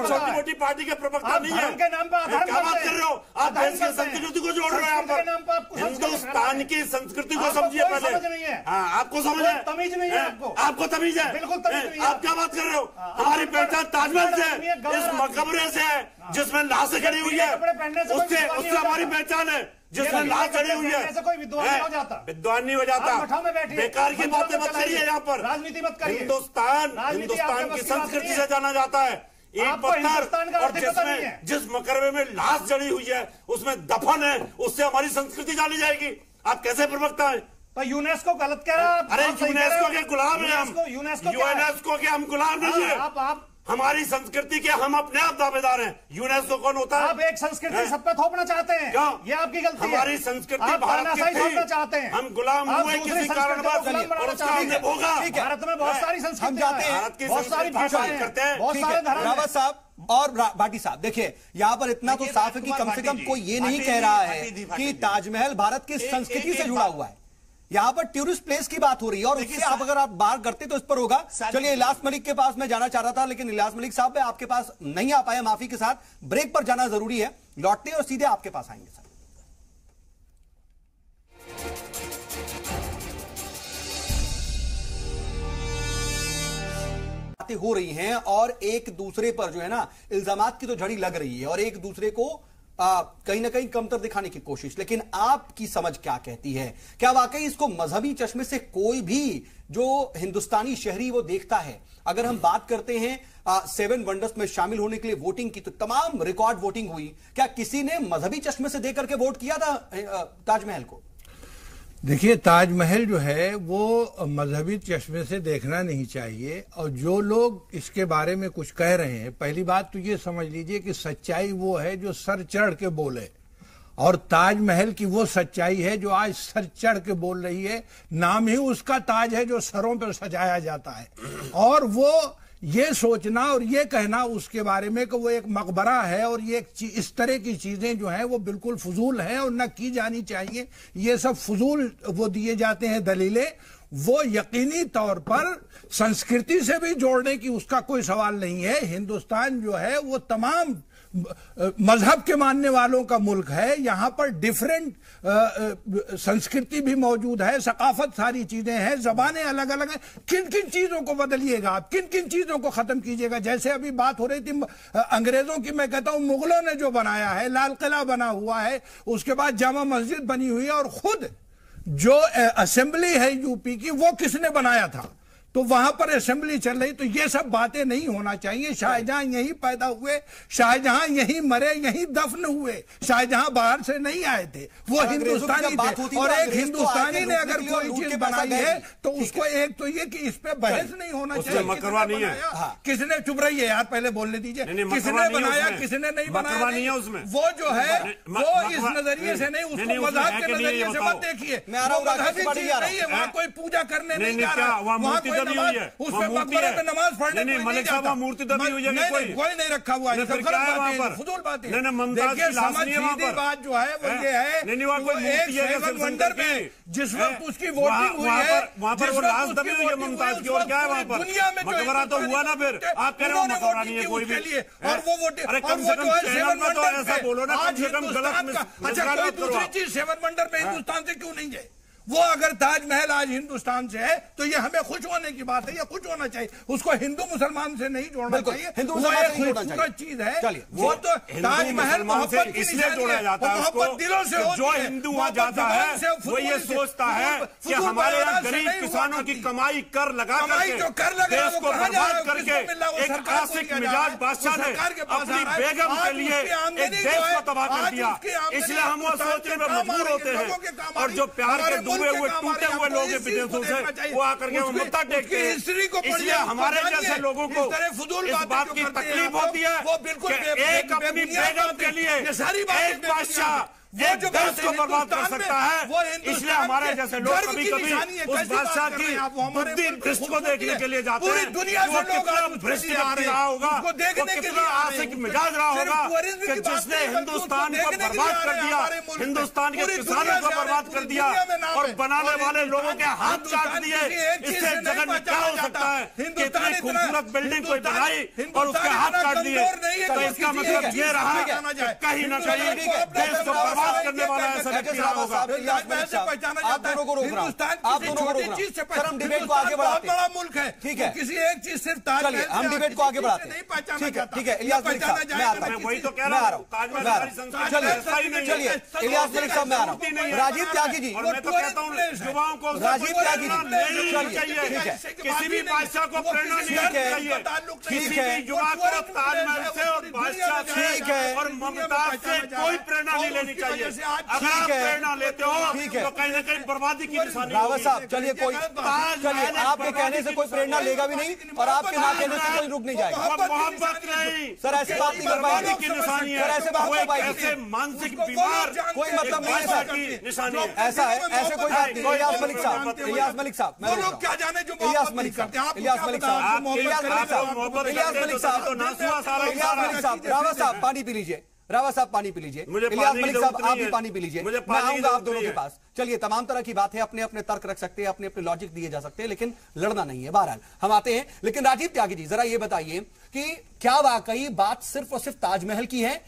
G: छोटी मोटी पार्टी के प्रवक्ता नहीं है। क्या बात कर रहे हो? आप देश की संस्कृति को जोड़ रहे हो। यहाँ पर हिंदुस्तान की संस्कृति को समझिए पहले। आपको समझ है?
J: तमीज नहीं है
G: आपको तमीज है?
J: बिल्कुल तमीज नहीं है।
G: आप क्या बात कर रहे हो? हमारी पहचान ताजमहल से, इस मकबरे से है जिसमें लाशें खड़ी हुई है, उससे हमारी पहचान है, जिसमें लाश चढ़ी हुई है।
J: कोई विद्वान नहीं हो जाता,
G: विद्वान नहीं हो जाता। बेकार की बातें मत करिए यहाँ पर।
J: राजनीति मत करिए।
G: हिंदुस्तान की संस्कृति से जाना जाता है। एक पत्थर और जिस मकबरे में लाश जड़ी हुई है उसमें दफन है, उससे हमारी संस्कृति जानी जाएगी। आप कैसे प्रवक्ता है?
J: तो यूनेस्को गलत कह रहा है।
G: अरे यूनेस्को के गुलाम है हम, यूनेस्को के हम गुलाम नहीं है।
J: आप
G: हमारी संस्कृति के हम अपने आप दावेदार हैं। यूनेस्को कौन होता है?
J: आप एक संस्कृति सब पे थोपना चाहते हैं।
G: क्यों?
J: ये आपकी गलती है।
G: हमारी संस्कृति
J: आप
G: भारत की
J: थोपना चाहते हैं।
G: हम गुलाम हुए किसी कारणवश और उसका हमने भोगा।
J: भारत में बहुत सारी संस्कृति हैं,
G: भारत की
J: बहुत सारी भाषाएं करते हैं, बहुत सारे धर्म।
A: रावत साहब और भाटी साहब, देखिए यहाँ पर इतना तो साफ है कि कम से कम कोई ये नहीं कह रहा है कि ताजमहल भारत की संस्कृति से जुड़ा हुआ है। यहां पर टूरिस्ट प्लेस की बात हो रही है और उससे आप अगर आप बाहर करते तो इस पर होगा। चलिए इलियास मलिक के पास मैं जाना चाह रहा था, लेकिन इलियास मलिक साहब मैं आपके पास नहीं आ पाया, माफी के साथ। ब्रेक पर जाना जरूरी है, लौटते और सीधे आपके पास आएंगे सर। बातें हो रही हैं और एक दूसरे पर जो है ना इल्जामात की तो झड़ी लग रही है और एक दूसरे को कहीं ना कहीं कमतर दिखाने की कोशिश। लेकिन आपकी समझ क्या कहती है? क्या वाकई इसको मजहबी चश्मे से कोई भी जो हिंदुस्तानी शहरी वो देखता है? अगर हम बात करते हैं 7 वंडर्स में शामिल होने के लिए वोटिंग की, तो तमाम रिकॉर्ड वोटिंग हुई। क्या किसी ने मजहबी चश्मे से देख करके वोट किया था ताजमहल को?
K: देखिए, ताजमहल जो है वो मजहबी चश्मे से देखना नहीं चाहिए। और जो लोग इसके बारे में कुछ कह रहे हैं, पहली बात तो ये समझ लीजिए कि सच्चाई वो है जो सर चढ़ के बोले, और ताजमहल की वो सच्चाई है जो आज सर चढ़ के बोल रही है। नाम ही उसका ताज है जो सरों पर सजाया जाता है। और वो ये सोचना और ये कहना उसके बारे में कि वो एक मकबरा है और ये इस तरह की चीजें जो हैं वो बिल्कुल फजूल हैं और न की जानी चाहिए, ये सब फजूल वो दिए जाते हैं दलीलें। वो यकीनी तौर पर संस्कृति से भी जोड़ने की उसका कोई सवाल नहीं है। हिंदुस्तान जो है वो तमाम मजहब के मानने वालों का मुल्क है। यहाँ पर डिफरेंट संस्कृति भी मौजूद है, सकाफत सारी चीजें हैं, जबानें अलग अलग हैं। किन किन चीजों को बदलिएगा आप, किन किन चीजों को खत्म कीजिएगा? जैसे अभी बात हो रही थी अंग्रेजों की, मैं कहता हूं मुगलों ने जो बनाया है, लाल किला बना हुआ है, उसके बाद जामा मस्जिद बनी हुई है, और खुद जो असेंबली है यूपी की वो किसने बनाया था? तो वहां पर असेंबली चल रही। तो ये सब बातें नहीं होना चाहिए। शाहजहां यहीं पैदा हुए, शाहजहां यहीं मरे, यहीं दफन हुए। शाहजहां बाहर से नहीं आए थे, वो हिंदुस्तानी थे। और एक हिंदुस्तानी ने अगर कोई चीज बनाई है तो उसको एक तो ये कि इस पे बहस नहीं होना चाहिए।
G: मकरवा नहीं है,
K: किसने, चुप रहिए यार, पहले बोलने दीजिए। किसने बनाया, किसने नहीं बनाया, वो जो है वो इस नजरिए से नहीं, उसको मजाक के नजरिए से मत देखिए। मजहबी चीज नहीं है, वहां कोई पूजा करने नहीं जा रहा,
G: हुई है,
K: उसमें मकबरे में नमाज पढ़ने
G: नहीं, मलिक साहब मूर्ति दबी हुई है,
K: कोई नहीं रखा हुआ है।
G: फिर क्या है वहाँ पर?
K: फजूल बात है।
G: देखिए,
K: सीधी बात जो है वो ये है, एक 7 वंडर में जिस वक्त उसकी वोटिंग हुई है,
G: वहाँ पर वो लाश दबी हुई है मुमताज की, और क्या है वहाँ पर?
K: दुनिया में
G: मकबरा तो हुआ ना, फिर आप कह रहे हो मकबरा नहीं है कोई भी,
K: और वो वोटिंग,
G: अरे कम से कम चैनल में तो ऐसा बोलो ना, कम से कम गलत।
K: अच्छा, कोई दूसरी चीज 7 वंडर में हिंदुस्तान से क्यों नहीं है? वो अगर ताजमहल आज हिंदुस्तान से है तो ये हमें खुश होने की बात है, ये खुश होना चाहिए। उसको हिंदू मुसलमान से नहीं जोड़ना चाहिए,
A: हिंदू
K: वो एक खूबसूरत चीज है। वो तो ताजमहल मोहब्बत की
G: इसलिए जोड़ा जाता है,
K: मोहब्बत दिलों से होती है।
G: जो हिंदू वहां जाता है वो ये सोचता है कि हमारे यहाँ गरीब किसानों की कमाई कर लगा करके देश को बर्बाद करके एक आशिक मिजाज बादशाह ने अपनी बेगम के लिए एक देश को तबाह कर दिया। इसलिए हम वो सोचने में मजबूर होते हैं, और जो प्यार के हुए टूटे हुए लोग विदेशों से वो आकर के मत्था टेकते हैं। इसलिए हमारे जैसे लोगों को इस बात की तकलीफ होती है कि एक अपनी बेगम के लिए एक बादशाह एक देश को बर्बाद कर सकता है। इसलिए हमारे जैसे लोग कभी कभी उस बादशाह की बुद्धि भ्रष्ट को देखने के लिए जाते हैं। वो कितना भ्रष्ट व्यक्ति रहा होगा, वो कितना आशिक मिजाज रहा होगा कि जिसने हिंदुस्तान को बर्बाद कर दिया, हिंदुस्तान के किसानों को बर्बाद कर दिया और बनाने वाले लोगों के हाथ चाट दिए। इससे जगत में क्या हो सकता है कि इतनी खूबसूरत बिल्डिंग कोई बनाई और उसके हाथ काट दिए? तो इसका मतलब ये रहा कहीं ना कहीं देश को बात करने वाला ऐसा व्यक्ति रहा होगा।
A: आप दोनों को रोक रहा हूं, आप दोनों को रोक रहा हूं। सर, हम डिबेट को आगे बढ़ाते हैं।
K: बड़ा मुल्क है,
A: ठीक है,
K: किसी एक चीज सिर्फ
A: चलिए हम डिबेट को आगे बढ़ाते हैं। ठीक है, ठीक है, इलियास मलिक साहब मैं आता हूं,
G: वही तो कह रहा हूं,
A: चलिए इलियास मलिक साहब मैं आ रहा हूं। राजीव त्यागी जी,
G: मैं तो कहता हूं युवाओं को
A: राजीव त्यागी जी,
G: चाहिए,
A: ठीक है,
G: किसी भी बादशाह को प्रेरणा नहीं चाहिए, किसी भी युवा को ताजमहल से और बादशाह से और मुमताज से कोई प्रेरणा नहीं लेनी चाहिए। अगर आप प्रेरणा लेते हो तो कहीं ना कहीं बर्बादी की निशानी।
A: रावत साहब चलिए, कोई चलिए आपके कहने से कोई प्रेरणा लेगा भी नहीं और आपके ना कहने से कोई रुक नहीं जाएगा।
G: मोहब्बत नहीं
A: सर, ऐसे बात नहीं कर पाएंगे
G: की निशानी है,
A: सर, ऐसे बात नहीं पाएंगे।
G: ऐसे मानसिक बीमार
A: कोई मतलब नहीं है सर
G: की निशानी है।
A: ऐसा है, ऐसे कोई बात नहीं। इलियास मलिक साहब, इलियास मलिक साहब, मैं
K: लोग क्या जाने जो
A: इलियास मलिक साहब, इलियास मलिक साहब, इलियास मलिक साहब, इलियास मलिक साहब, इलियास मलिक साहब, रावत साहब पानी पी लीजिए। रावत साहब पानी पी लीजिए, इलियास मलिक साहब आप भी पानी पी लीजिए, मैं आऊंगा आप दोनों के पास। चलिए, तमाम तरह की बात है, अपने अपने तर्क रख सकते हैं, अपने अपने लॉजिक दिए जा सकते हैं, लेकिन लड़ना नहीं है। बहरहाल हम आते हैं, लेकिन राजीव त्यागी जी जरा ये बताइए कि क्या वाकई बात सिर्फ और सिर्फ ताजमहल की है?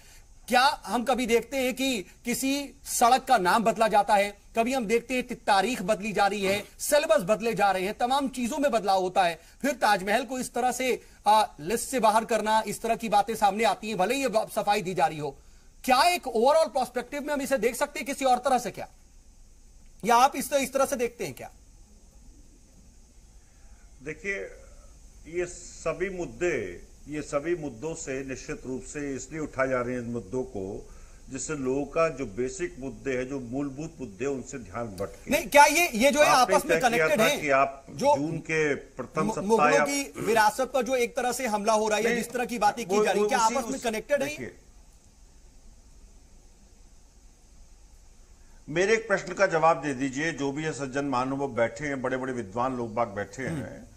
A: क्या हम कभी देखते हैं कि किसी सड़क का नाम बदला जाता है, कभी हम देखते हैं तारीख बदली जा रही है, सिलेबस बदले जा रहे हैं, तमाम चीजों में बदलाव होता है, फिर ताजमहल को इस तरह से लिस्ट से बाहर करना, इस तरह की बातें सामने आती हैं, भले ही ये सफाई दी जा रही हो। क्या एक ओवरऑल पर्सपेक्टिव में हम इसे देख सकते हैं किसी और तरह से क्या, या आप इस तरह से देखते हैं क्या?
I: देखिए, ये सभी मुद्दों से निश्चित रूप से इसलिए उठाए जा रहे हैं इन मुद्दों को जिससे लोगों का जो बेसिक मुद्दे हैं, जो मूलभूत मुद्दे, उनसे ध्यान भटके।
A: नहीं, क्या ये जो है आपस में कनेक्टेड है?
I: कि आप जो जून के प्रथम सप्ताह
A: मुगलों की विरासत पर जो एक तरह से हमला हो रहा है, जिस तरह की बातें की जा रही है, क्या आपस में कनेक्टेड है?
I: मेरे एक प्रश्न का जवाब दे दीजिए। जो भी है सज्जन महानुभाव बैठे हैं, बड़े बड़े विद्वान लोग बाग बैठे हैं,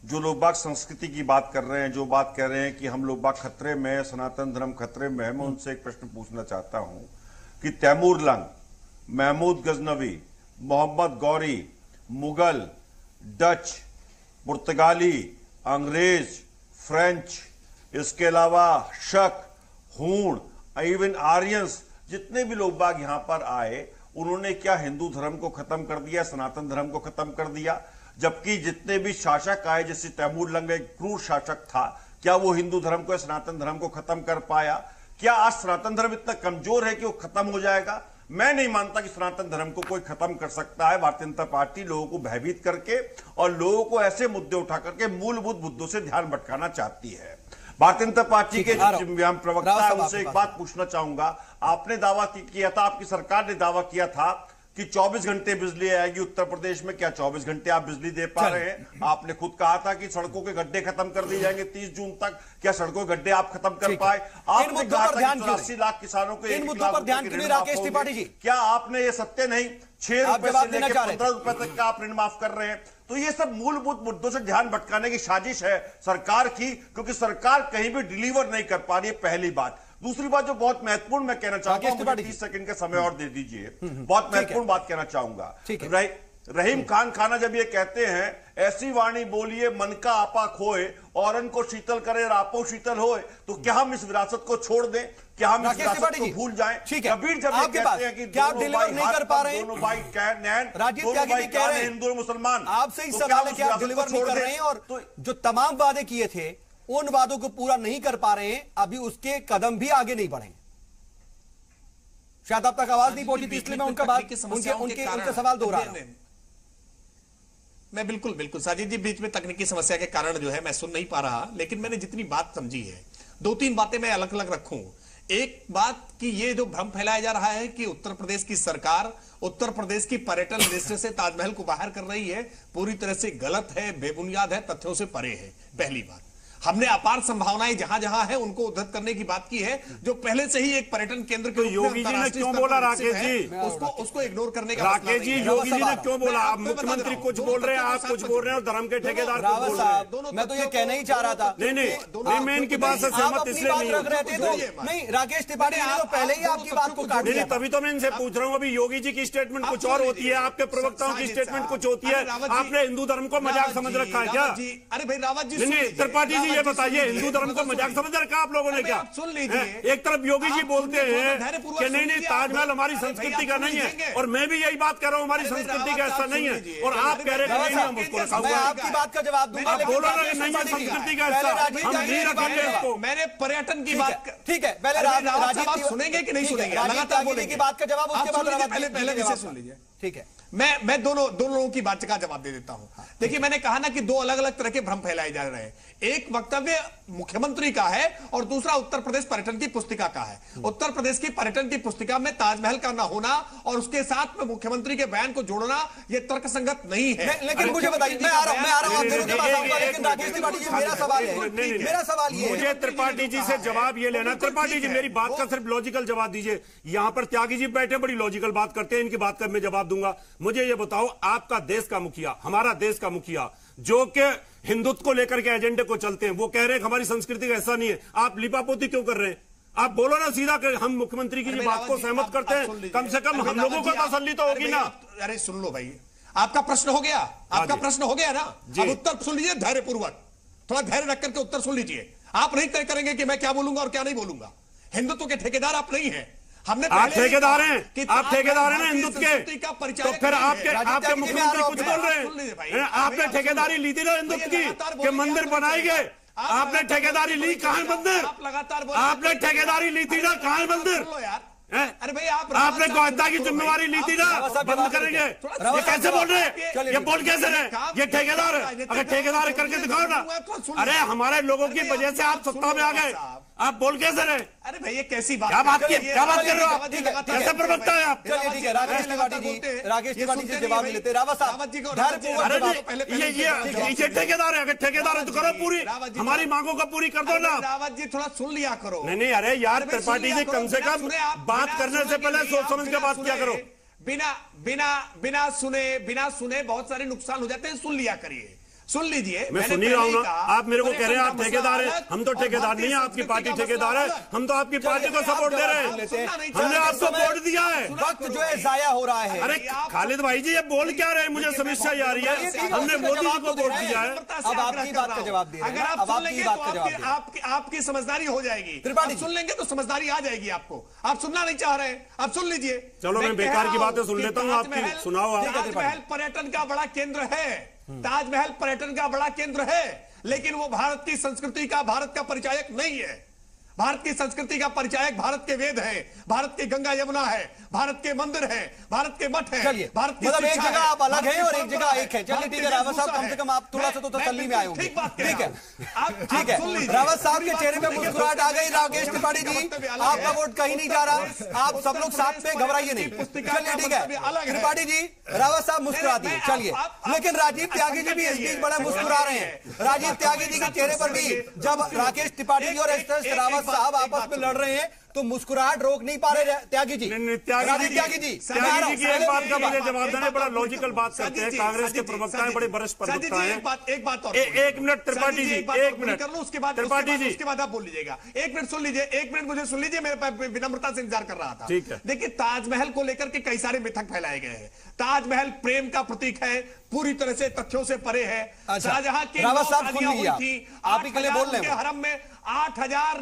I: जो लोग बाग संस्कृति की बात कर रहे हैं, जो बात कह रहे हैं कि हम लोग बाग खतरे में, सनातन धर्म खतरे में है, मैं उनसे एक प्रश्न पूछना चाहता हूं कि तैमूर लंग, महमूद गजनवी, मोहम्मद गौरी, मुगल, डच, पुर्तगाली, अंग्रेज, फ्रेंच, इसके अलावा शक, हूण, इवन आर्यंस, जितने भी लोग बाग यहां पर आए, उन्होंने क्या हिंदू धर्म को खत्म कर दिया, सनातन धर्म को खत्म कर दिया? जबकि जितने भी शासक आए, जैसे तैमूर लंग एक क्रूर शासक था, क्या वो हिंदू धर्म को, सनातन धर्म को खत्म कर पाया? क्या आज सनातन धर्म इतना कमजोर है कि वो खत्म हो जाएगा? मैं नहीं मानता कि सनातन धर्म को कोई खत्म कर सकता है। भारतीय जनता पार्टी लोगों को भयभीत करके और लोगों को ऐसे मुद्दे उठा करके मूलभूत मुद्दों से ध्यान भटकाना चाहती है। भारतीय जनता पार्टी के जो प्रवक्ता है, उनसे एक बात पूछना चाहूंगा। आपने दावा किया था, आपकी सरकार ने दावा किया था कि 24 घंटे बिजली आएगी उत्तर प्रदेश में। क्या 24 घंटे आप बिजली दे पा रहे हैं? आपने खुद कहा था कि सड़कों के गड्ढे खत्म कर दिए जाएंगे 30 जून तक। क्या सड़कों के गड्ढे आप खत्म कर पाए? आपने कहा था कि 84 लाख किसानों को 1 लाख रुपए राकेश त्रिपाठी जी, क्या आपने ये सत्य नहीं? 6 रुपए से लेकर 15 रुपए तक का आप ऋण माफ कर रहे हैं। तो ये सब मूलभूत मुद्दों से ध्यान भटकाने की साजिश है सरकार की, क्योंकि सरकार कहीं भी डिलीवर नहीं कर पा रही है, पहली बात। दूसरी बात जो बहुत महत्वपूर्ण मैं कहना चाहता हूं, मुझे 30 सेकंड का समय और दे दीजिए, बहुत महत्वपूर्ण बात कहना चाहूंगा। रहीम खान खाना जब ये कहते हैं, ऐसी वाणी बोलिए मन का आपा खोए, औरन को शीतल करे और आपो शीतल होए, तो क्या हम इस विरासत को छोड़ दें? क्या हम इस विरासत को भूल जाएं? कबीर जब ये कहते हैं कि
A: क्या आप डिलीवर नहीं कर पा रहे हैं,
I: दोनों भाई नैन,
A: राजीव त्यागी कह रहे हैं
I: हिंदू और मुसलमान,
A: आपसे ही सवाल है कि आप डिलीवर नहीं कर रहे हैं, और जो तमाम वादे किए थे उन वादों को पूरा नहीं कर पा रहे हैं, अभी उसके कदम भी आगे नहीं बढ़े। शायद अब तक आवाज नहीं पहुंची थी, इसलिए मैं उनके सवाल दोहरा रहा हूं।
H: मैं बिल्कुल साजिद जी, बीच में तकनीकी समस्या के कारण जो है मैं सुन नहीं पा रहा, लेकिन मैंने जितनी बात समझी है, 2-3 बातें मैं अलग अलग रखूं। एक बात कि ये जो भ्रम फैलाया जा रहा है कि उत्तर प्रदेश की सरकार उत्तर प्रदेश की पर्यटन लिस्ट से ताजमहल को बाहर कर रही है, पूरी तरह से गलत है, बेबुनियाद है, तथ्यों से परे है। पहली बात, हमने अपार संभावनाएं जहां जहां है उनको उद्धृत करने की बात की है, जो पहले से ही एक पर्यटन केंद्र के रूप में
G: योगी जी ने क्यों बोला राकेश जी,
H: उसको इग्नोर करने का
G: राकेश जी, योगी जी ने क्यों बोला? आप मुख्यमंत्री कुछ बोल रहे हैं, आप कुछ बोल रहे हैं, और धर्म के ठेकेदार कुछ बोल रहे हैं।
A: मैं तो ये कहना ही चाह रहा था।
G: नहीं, मैं इनकी बात से सहमत इसलिए
A: नहीं। राकेश त्रिपाठी ने तो पहले ही आपकी बात को काट दिया,
G: तभी तो मैं इनसे पूछ रहा हूँ। अभी योगी जी की स्टेटमेंट कुछ और होती है, आपके प्रवक्ताओं की स्टेटमेंट कुछ होती है। आपने हिंदू धर्म को मजाक समझ रखा है क्या?
H: अरे भाई रावत जी,
G: नहीं, त्रिपाठी जी ये बताइए, हिंदू धर्म को मजाक समझ रखा आप लोगों ने क्या?
H: सुन लीजिए,
G: एक तरफ योगी जी बोलते हैं कि नहीं ताजमहल हमारी संस्कृति का नहीं है, और मैं भी यही बात कर रहा हूँ, हमारी संस्कृति का ऐसा नहीं है, और आप कह रहे हैं हम उसको रखा हुआ है।
A: आपकी बात का जवाब दूंगा,
G: बोलो ना नहीं है संस्कृति का ऐसा, हम नहीं रखेंगे इसको।
H: मैंने पर्यटन की बात,
A: ठीक है, पहले राजीव
H: सुनेंगे कि नहीं सुनेंगे,
A: लगातार बोलेंगे की बात का जवाब, उसके बाद
H: पहले विषय सुन लीजिए।
A: ठीक है,
H: मैं दोनों लोगों की बात का जवाब दे देता हूं। देखिए, मैंने कहा ना कि 2 अलग अलग तरह के भ्रम फैलाए जा रहे हैं। एक वक्तव्य मुख्यमंत्री का है और दूसरा उत्तर प्रदेश पर्यटन की पुस्तिका का है। उत्तर प्रदेश की पर्यटन की पुस्तिका में ताजमहल का न होना और उसके साथ में मुख्यमंत्री के बयान को जोड़ना यह तर्कसंगत नहीं है।
A: लेकिन मुझे बताइए, मैं आ रहा हूं, आप दोनों के पास आऊंगा, लेकिन राकेश त्रिपाठी जी, मेरा सवाल ये
G: मुझे त्रिपाठी जी से जवाब ये लेना। त्रिपाठी जी, मेरी बात का सिर्फ लॉजिकल जवाब दीजिए। यहां पर त्यागी जी बैठे बड़ी लॉजिकल बात करते हैं, इनकी बात का मैं जवाब दूंगा। मुझे ये बताओ, आपका देश का मुखिया, हमारा देश का मुखिया, जो कि हिंदुत्व को लेकर के एजेंडे को चलते हैं, वो कह रहे हैं कि हमारी संस्कृति का ऐसा नहीं है, आप लिपापोती क्यों कर रहे हैं? आप बोलो ना सीधा कि हम मुख्यमंत्री की बात को सहमत करते हैं, कम से कम हम लोगों को तसल्ली तो होगी ना।
H: अरे सुन लो भाई, आपका प्रश्न हो गया, आपका प्रश्न हो गया ना, अब उत्तर सुन लीजिए धैर्यपूर्वक, थोड़ा धैर्य रख करके उत्तर सुन लीजिए। आप नहीं तय करेंगे कि मैं क्या बोलूंगा और क्या नहीं बोलूंगा। हिंदुत्व के ठेकेदार आप नहीं हैं। हमने
G: आप ठेकेदार हैं, आप ठेकेदार हैं ना हिंदुत्व के, तो फिर आपके मुख्यमंत्री कुछ बोल रहे हैं। आपने ठेकेदारी ली थी ना हिंदुत्व की कि मंदिर बनाएंगे, आपने ठेकेदारी ली, कहां है मंदिर? आपने ठेकेदारी ली थी ना, कहां है मंदिर?
H: अरे भाई
G: आपने गोयदा की जिम्मेवारी ली थी ना, बंद करेंगे। ये कैसे बोल रहे हैं? ये बोल कैसे रहे? ये ठेकेदार है, अगर ठेकेदार करके दिखाओ ना। अरे हमारे लोगों की वजह से आप सत्ता में आ गए, आप बोल कैसे रहे?
H: अरे भाई ये कैसी बात,
G: क्या बात कर रहे हो आप? कैसे प्रवक्ता है आप?
A: चलिए ठीक है, राकेश त्रिपाठी जी जवाब लेते। रावत साहब,
G: ये ठेकेदार है, अगर ठेकेदार है तो करो पूरी, हमारी मांगों को पूरी कर दो ना।
H: रावत जी थोड़ा सुन लिया करो।
G: नहीं, अरे यार त्रिपाठी जी, कम से कम बात करने से पहले सोच समझ के बात किया करो।
H: बिना सुने बहुत सारे नुकसान हो जाते हैं, सुन लिया करिए, सुन लीजिए।
G: मैं सुन ही रहा हूँ ना, आप मेरे को कह रहे हैं आप ठेकेदार हैं, हम तो ठेकेदार नहीं है, आपकी पार्टी ठेकेदार है, हम तो आपकी पार्टी को सपोर्ट दे रहे हैं, हमने आपको वोट दिया है।
A: वक्त जो है जाया हो रहा है।
G: अरे खालिद भाई जी, ये बोल क्या रहे हैं? मुझे समस्या आ रही है, हमने मोदी जी को वोट दिया है।
A: अब आपकी बात का जवाब दे रहे हैं, अब आपकी बात का जवाब दे।
H: आपकी समझदारी हो जाएगी,
A: त्रिपाठी
H: सुन लेंगे तो समझदारी आ जाएगी आपको। आप सुनना नहीं चाह रहे, आप सुन लीजिए।
G: चलो मैं बेकार की बातें सुन लेता हूँ, आपकी सुनाओ।
H: ताजमहल पर्यटन का बड़ा केंद्र है, ताजमहल पर्यटन का बड़ा केंद्र है, लेकिन वो भारत की संस्कृति का, भारत का परिचायक नहीं है। भारत की संस्कृति का परिचायक भारत के वेद है, भारत की गंगा यमुना है, भारत के मंदिर है, भारत के मठ है।
A: चलिए,
H: भारत की
A: मतलब एक जगह आप अलग हैं और एक जगह एक है। चलिए ठीक है रावत साहब, कम से कम आप थोड़ा सा तो तसल्ली में आए होंगे। ठीक है, ठीक है। रावत साहब के चेहरे पे मुस्कुराहट आ गई। राकेश त्रिपाठी जी, आपका वोट कहीं नहीं जा रहा, आप सब लोग साथ में घबराइए नहीं। चलिए ठीक है त्रिपाठी जी, रावत साहब मुस्कुरा दिए, चलिए। लेकिन राजीव त्यागी जी भी इस बीच बड़ा मुस्कुरा रहे हैं। राजीव त्यागी जी के चेहरे पर भी जब राकेश त्रिपाठी जी और रावत साहब आपस में लड़ रहे हैं तो मुस्कुराहट रोक नहीं पा रहे त्यागी जी।
G: त्यागी जी की एक बात का मुझे जवाब देना, बड़ा लॉजिकल बात करते हैं, कांग्रेस के प्रवक्ता हैं, बड़े वरिष्ठ प्रवक्ता हैं। एक मिनट त्रिपाठी जी, एक मिनट
H: उसके बाद त्रिपाठी जी, उसके बाद आप बोल लीजिएगा। एक मिनट सुन लीजिए, एक मिनट मुझे सुन लीजिए, मेरे विनम्रता से इंतजार कर रहा था।
G: ठीक है।
H: देखिए, ताजमहल को लेकर के कई सारे मिथक फैलाए गए हैं। ताजमहल प्रेम का प्रतीक है, पूरी तरह से तथ्यों से परे है। शाहजहां की
A: शादियां हुई थी, आप ही के लिए बोल रहे हैं।
H: हरम में 8,000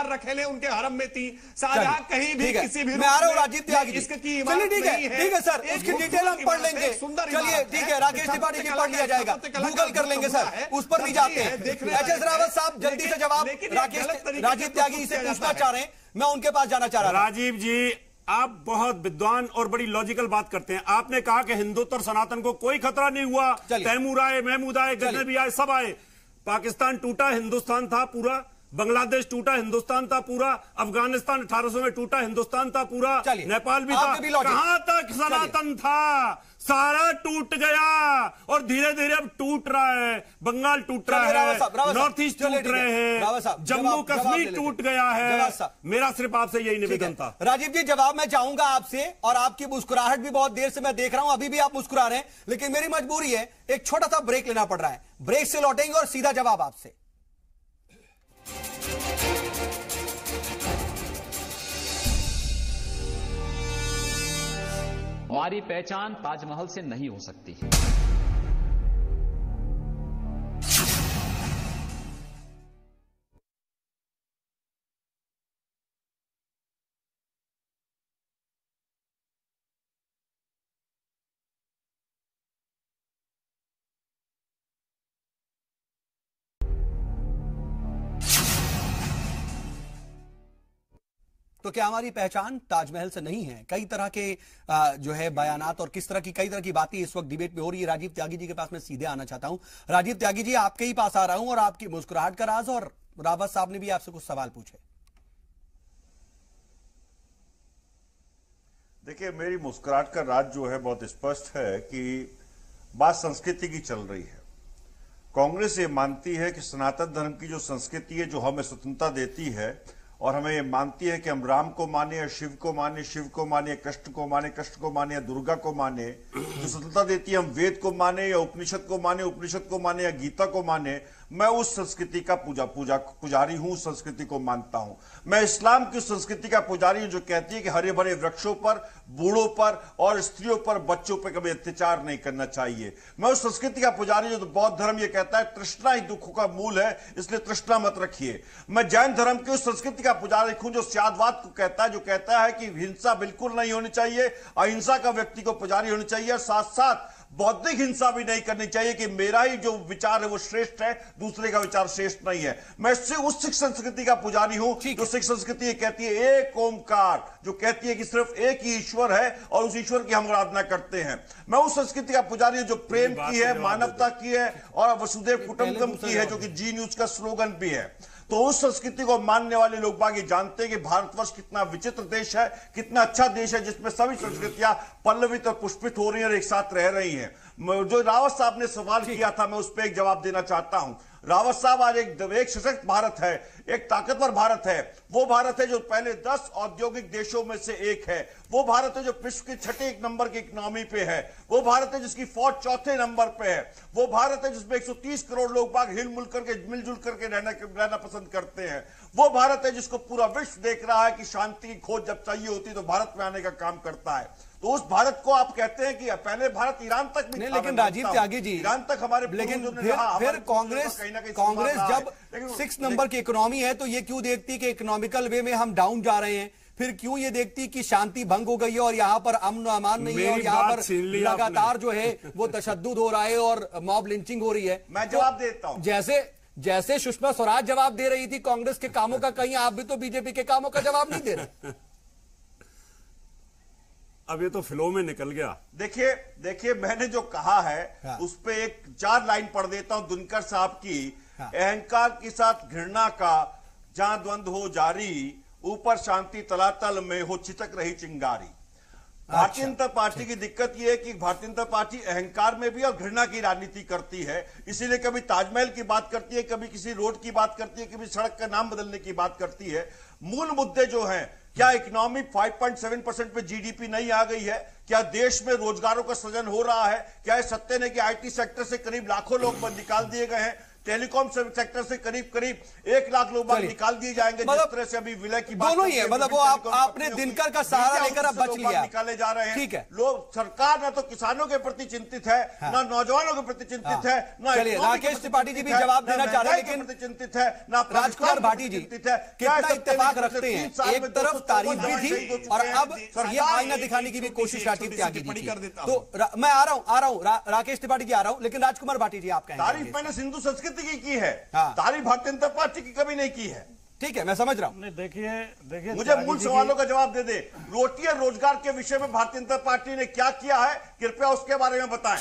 H: रखेले उनके हरम में थी। शाहजहां कहीं भी किसी भी,
A: मैं आ रहा हूं राजीव त्यागी जी,
H: इसकी
A: चलिए ठीक है सर, उसकी डिटेल हम पढ़ लेंगे। चलिए ठीक है, राकेश त्रिपाठी जी पढ़ लिया जाएगा, गूगल कर लेंगे सर, उस पर भी जाते हैं। एच.एस. रावत साहब जल्दी से जवाब राजीव त्यागी से पूछना चाह रहे हैं, मैं उनके पास जाना चाह रहा हूं।
G: राजीव जी, आप बहुत विद्वान और बड़ी लॉजिकल बात करते हैं। आपने कहा कि हिंदुत्व और सनातन को कोई खतरा नहीं हुआ, तैमूर आए, महमूद आए, गजनबी आए, सब आए। पाकिस्तान टूटा, हिंदुस्तान था पूरा। बांग्लादेश टूटा, हिंदुस्तान था पूरा। अफगानिस्तान 1800 में टूटा, हिंदुस्तान था पूरा। नेपाल भी था। कहां तक सनातन था? सारा टूट गया और धीरे धीरे अब टूट रहा है। बंगाल टूट रहा है, नॉर्थ ईस्ट टूट रहे हैं, जम्मू कश्मीर टूट गया है। मेरा सिर्फ आपसे यही निवेदन था।
A: राजीव जी, जवाब मैं चाहूंगा आपसे, और आपकी मुस्कुराहट भी बहुत देर से मैं देख रहा हूं, अभी भी आप मुस्कुरा रहे हैं, लेकिन मेरी मजबूरी है, एक छोटा सा ब्रेक लेना पड़ रहा है। ब्रेक से लौटेंगे और सीधा जवाब आपसे।
B: हमारी पहचान ताजमहल से नहीं हो सकती।
A: तो क्या हमारी पहचान ताजमहल से नहीं है? कई तरह के जो है बयानात और किस तरह की कई तरह की बातें इस वक्त डिबेट में हो रही है। राजीव त्यागी जी के पास मैं सीधे आना चाहता हूं। राजीव त्यागी जी, आपके ही पास आ रहा हूं, और आपकी मुस्कुराहट का राज, और रावत साहब ने भी आपसे कुछ सवाल पूछे।
I: देखिए, मेरी मुस्कुराहट का राज जो है बहुत स्पष्ट है कि बात संस्कृति की चल रही है। कांग्रेस ये मानती है कि सनातन धर्म की जो संस्कृति है, जो हमें स्वतंत्रता देती है, और हमें ये मानती है कि हम राम को माने या शिव को माने, शिव को माने, कृष्ण को माने, कृष्ण को माने या दुर्गा को माने, जो स्वतंत्रता देती है हम वेद को माने या उपनिषद को माने, उपनिषद को माने या गीता को माने, मैं उस संस्कृति का पुजारी हूं, उस संस्कृति को मानता हूं। मैं इस्लाम की संस्कृति का पुजारी हूं जो कहती है कि हरे भरे वृक्षों पर, बूढ़ों पर और स्त्रियों पर, बच्चों पर कभी अत्याचार नहीं करना चाहिए। मैं उस संस्कृति का पुजारी हूं जो बौद्ध धर्म ये कहता है तृष्णा ही दुखों का मूल है, इसलिए तृष्णा मत रखिए। मैं जैन धर्म की उस संस्कृति का पुजारी हूं जो स्यादवाद को कहता है, जो कहता है कि हिंसा बिल्कुल नहीं होनी चाहिए, अहिंसा का व्यक्ति को पुजारी होनी चाहिए, और साथ साथ बौद्धिक हिंसा भी नहीं करनी चाहिए कि मेरा ही जो विचार है वो श्रेष्ठ है, दूसरे का विचार श्रेष्ठ नहीं है। मैं उस सिख संस्कृति का पुजारी हूं जो सिख संस्कृति कहती है एक ओमकार, जो कहती है कि सिर्फ एक ही ईश्वर है और उस ईश्वर की हम आराधना करते हैं। मैं उस संस्कृति का पुजारी हूं जो प्रेम की है, मानवता की है और वसुदेव कुटुंबकम की है, जो कि जी न्यूज का स्लोगन भी है। तो उस संस्कृति को मानने वाले लोग बाग ये जानते हैं कि भारतवर्ष कितना विचित्र देश है, कितना अच्छा देश है, जिसमें सभी संस्कृतियां पल्लवित और पुष्पित हो रही हैं और एक साथ रह रही हैं। जो रावत साहब ने सवाल किया था, मैं उस पर एक जवाब देना चाहता हूं। रावत साहब, आज एक सशक्त भारत है, एक ताकतवर भारत है, वो भारत है जो पहले 10 औद्योगिक देशों में से एक है, वो भारत है जो विश्व के 6 नंबर की इकोनॉमी पे है, वो भारत है जिसकी फौज 4थे नंबर पे है, वो भारत है जिसमें 130 करोड़ लोग बाग मिलजुल करके रहना पसंद करते हैं, वो भारत है जिसको पूरा विश्व देख रहा है कि शांति की खोज जब चाहिए होती तो भारत में आने का काम करता है। तो उस भारत को आप कहते हैं कि पहले भारत ईरान तक भी
A: नहीं, लेकिन राजीव त्यागी जी,
I: ईरान तक हमारे,
A: लेकिन फिर कांग्रेस जब 6 नंबर की इकोनॉमी है तो ये क्यों देखती कि इकोनॉमिकल वे में हम डाउन जा रहे हैं? फिर क्यों ये देखती कि शांति भंग हो गई है और यहाँ पर अमन अमान नहीं है और यहाँ पर लगातार जो है वो तशद्दुद हो रहा है और मॉब लिंचिंग हो रही है?
I: मैं जवाब देता हूं।
A: जैसे सुषमा स्वराज जवाब दे रही थी कांग्रेस के कामों का, कहीं आप भी तो बीजेपी के कामों का जवाब नहीं दे रहे।
G: अब ये तो फ्लो में निकल गया।
I: देखिए मैंने जो कहा है उस पे एक 4 लाइन पढ़ देता हूं दिनकर साहब की। अहंकार के साथ घृणा का जहां द्वंद्व हो जारी, ऊपर शांति तलातल में हो छिटक रही चिंगारी। भारतीय जनता पार्टी की दिक्कत यह है कि भारतीय जनता पार्टी अहंकार में भी और घृणा की राजनीति करती है, इसीलिए कभी ताजमहल की बात करती है, कभी किसी रोड की बात करती है, कभी सड़क का नाम बदलने की बात करती है। मूल मुद्दे जो हैं, क्या इकोनॉमी 5.7% पे जीडीपी नहीं आ गई है? क्या देश में रोजगारों का सृजन हो रहा है? क्या इस सत्य ने कि आईटी सेक्टर से करीब लाखों लोग निकाल दिए गए हैं? टेलीकॉम सेक्टर से करीब 1 लाख लोग निकाल दिए जाएंगे, जिस तरह से अभी विलय की बात
A: दोनों ही है। मतलब वो आपने दिनकर का सहारा लेकर अब बच लिया,
I: निकाले जा रहे हैं।
A: ठीक है,
I: लोग, सरकार ना तो किसानों के प्रति चिंतित है, ना नौजवानों के प्रति चिंतित है, ना
A: राकेश त्रिपाठी जी भी जवाब देना चाह रहे हैं, लेकिन
I: चिंतित है ना
A: राजकुमार भाटी जी कितना इत्तेफाक रखते हैं? एक तरफ तारीफ भी थी और अब ये आईना दिखाने की भी कोशिश राजीव त्यागी जी की। तो मैं आ रहा हूं राकेश त्रिपाठी जी आ रहा हूं, लेकिन राजकुमार भाटी जी आप कहेंगे?
I: तारीफ मैंने सिंधु संस्कृति की है, तारीफ भारतीय जनता पार्टी की कभी नहीं की है।
A: ठीक है, मैं समझ रहा हूं।
J: देखिए
I: मुझे मूल सवालों का जवाब दे दे। रोटी और रोजगार के विषय में भारतीय जनता पार्टी ने क्या किया है, कृपया उसके बारे में बताएं।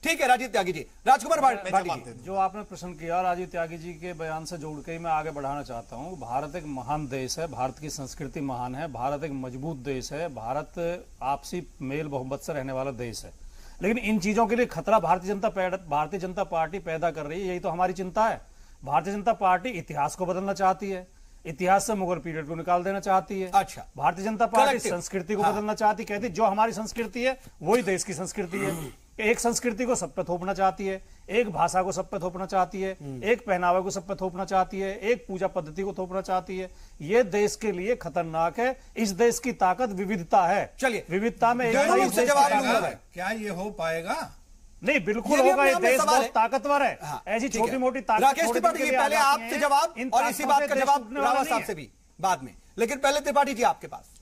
A: ठीक है राजीव त्यागी जी। राजकुमार भाटी जी,
J: जो आपने प्रश्न किया राजीव त्यागी जी के बयान से जोड़ के ही मैं आगे बढ़ाना चाहता हूं। भारत एक महान देश है, भारत की संस्कृति महान है, भारत एक मजबूत देश है, भारत आपसी मेल मोहब्बत से रहने वाला देश है। लेकिन इन चीजों के लिए खतरा भारतीय जनता पार्टी पैदा कर रही है, यही तो हमारी चिंता है। भारतीय जनता पार्टी इतिहास को बदलना चाहती है, इतिहास से मुगल पीरियड को निकाल देना चाहती है।
A: अच्छा,
J: भारतीय जनता पार्टी संस्कृति को बदलना चाहती, कहती जो हमारी संस्कृति है वही देश की संस्कृति है। एक संस्कृति को सब पे थोपना चाहती है, एक भाषा को सब पे थोपना चाहती है, एक पहनावे को सब पे थोपना चाहती है, एक पूजा पद्धति को थोपना चाहती है। ये देश के लिए खतरनाक है। इस देश की ताकत विविधता है।
A: चलिए,
J: विविधता में
K: क्या ये हो पाएगा?
J: नहीं, बिल्कुल होगा। ये देश बहुत ताकतवर है। ऐसी छोटी मोटी ताकत।
A: राकेश त्रिपाठी जी, पहले आपसे जवाब और इसी बात का जवाब रावत साहब से भी बाद में, लेकिन पहले त्रिपाठी जी आपके पास।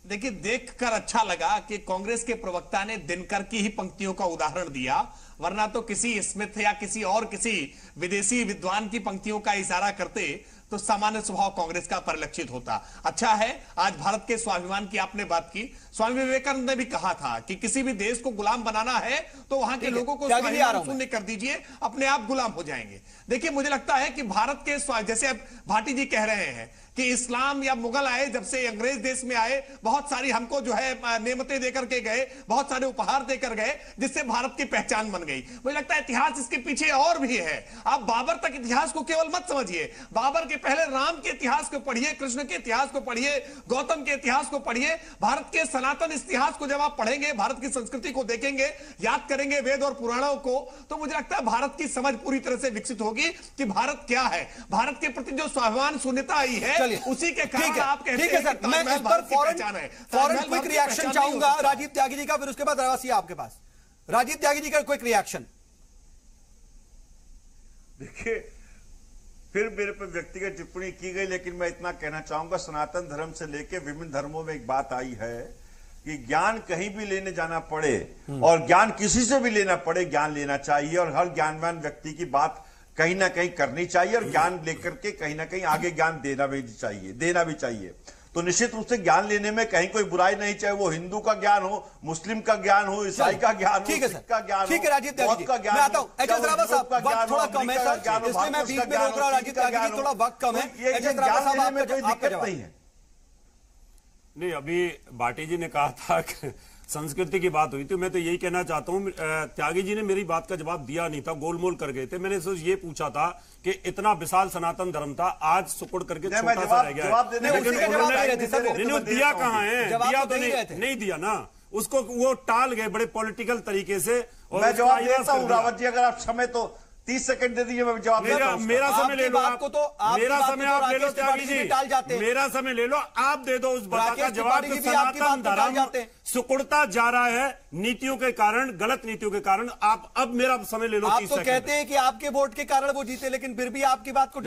H: देखिए, देखकर अच्छा लगा कि कांग्रेस के प्रवक्ता ने दिनकर की ही पंक्तियों का उदाहरण दिया, वरना तो किसी स्मिथ या किसी विदेशी विद्वान की पंक्तियों का इशारा करते तो सामान्य स्वभाव कांग्रेस का परिलक्षित होता। अच्छा है, आज भारत के स्वाभिमान की आपने बात की। स्वामी विवेकानंद ने भी कहा था कि किसी भी देश को गुलाम बनाना है तो वहां के लोगों को स्वाभिमान शून्य कर दीजिए, अपने आप गुलाम हो जाएंगे। देखिए, मुझे लगता है कि भारत के जैसे अब भाटी जी कह रहे हैं कि इस्लाम या मुगल आए, जब से अंग्रेज देश में आए, बहुत सारी हमको जो है नेमतें देकर के गए, बहुत सारे उपहार देकर गए, जिससे भारत की पहचान बन गई। मुझे लगता है इतिहास इसके पीछे और भी है। आप बाबर तक इतिहास को केवल मत समझिए। बाबर के पहले राम के इतिहास को पढ़िए, कृष्ण के इतिहास को पढ़िए, गौतम के इतिहास को पढ़िए। भारत के सनातन इतिहास को जब आप पढ़ेंगे, भारत की संस्कृति को देखेंगे, याद करेंगे वेद और पुराणों को, तो मुझे लगता है भारत की समझ पूरी तरह से विकसित होगी कि भारत क्या है। भारत के प्रति जो स्वाभिमान शून्यता आई है, उसी के कारण आप कहते हैं कि
A: मैं इस पर फौरन क्विक रिएक्शन चाहूंगा राजीव त्यागी जी का, फिर उसके बाद रवासी आपके पास। राजीव त्यागी जी का क्विक रिएक्शन।
I: देखिए, फिर मेरे पर व्यक्तिगत टिप्पणी की गई, लेकिन मैं इतना कहना चाहूंगा, सनातन धर्म से लेकर विभिन्न धर्मों में एक बात आई है कि ज्ञान कहीं भी लेने जाना पड़े और ज्ञान किसी से भी लेना पड़े, ज्ञान लेना चाहिए और हर ज्ञानवान व्यक्ति की बात कहीं ना कहीं करनी चाहिए और ज्ञान लेकर के कहीं ना कहीं आगे ज्ञान देना भी चाहिए। तो निश्चित रूप से ज्ञान लेने में कहीं कोई बुराई नहीं, चाहे वो हिंदू का ज्ञान हो, मुस्लिम का ज्ञान हो, ईसाई का ज्ञान हो, सिख का ज्ञान हो,
A: ठीक है राजीव त्यागी जी, मैं आता हूं। एचएस रावत साहब, वक्त थोड़ा कम है सर, इसलिए मैं बीच में रोक रहा हूं। राजीव त्यागी जी, थोड़ा वक्त कम है। एचएस रावत साहब, आपका जवाब
G: नहीं। अभी भाटी जी ने कहा था कि संस्कृति की बात हुई थी, मैं तो यही कहना चाहता हूं, त्यागी जी ने मेरी बात का जवाब दिया नहीं था, गोलमोल कर गए थे। मैंने सिर्फ ये पूछा था कि इतना विशाल सनातन धर्म था, आज सुकुड़ करके छोटा सा रह गया है। दिया कहाँ है? दिया तो नहीं दिया ना, उसको वो टाल गए बड़े पॉलिटिकल तरीके से। और
I: मैं जवाब देता हूँ रावत जी, अगर आप समय तो 30 सेकंड दे दीजिए, मैं जवाब देता हूं।
G: मेरा समय ले लो, मेरा समय आप ले लो त्यागी जी, मेरा समय ले लो, आप दे दो उस बात का जवाब। सनातन धर्म सिकुड़ता जा रहा है नीतियों के कारण, गलत नीतियों के कारण। आप अब मेरा समय ले लो।
A: आप तो कहते हैं कि आपके वोट के कारण वो जीते, लेकिन फिर भी आपकी बात को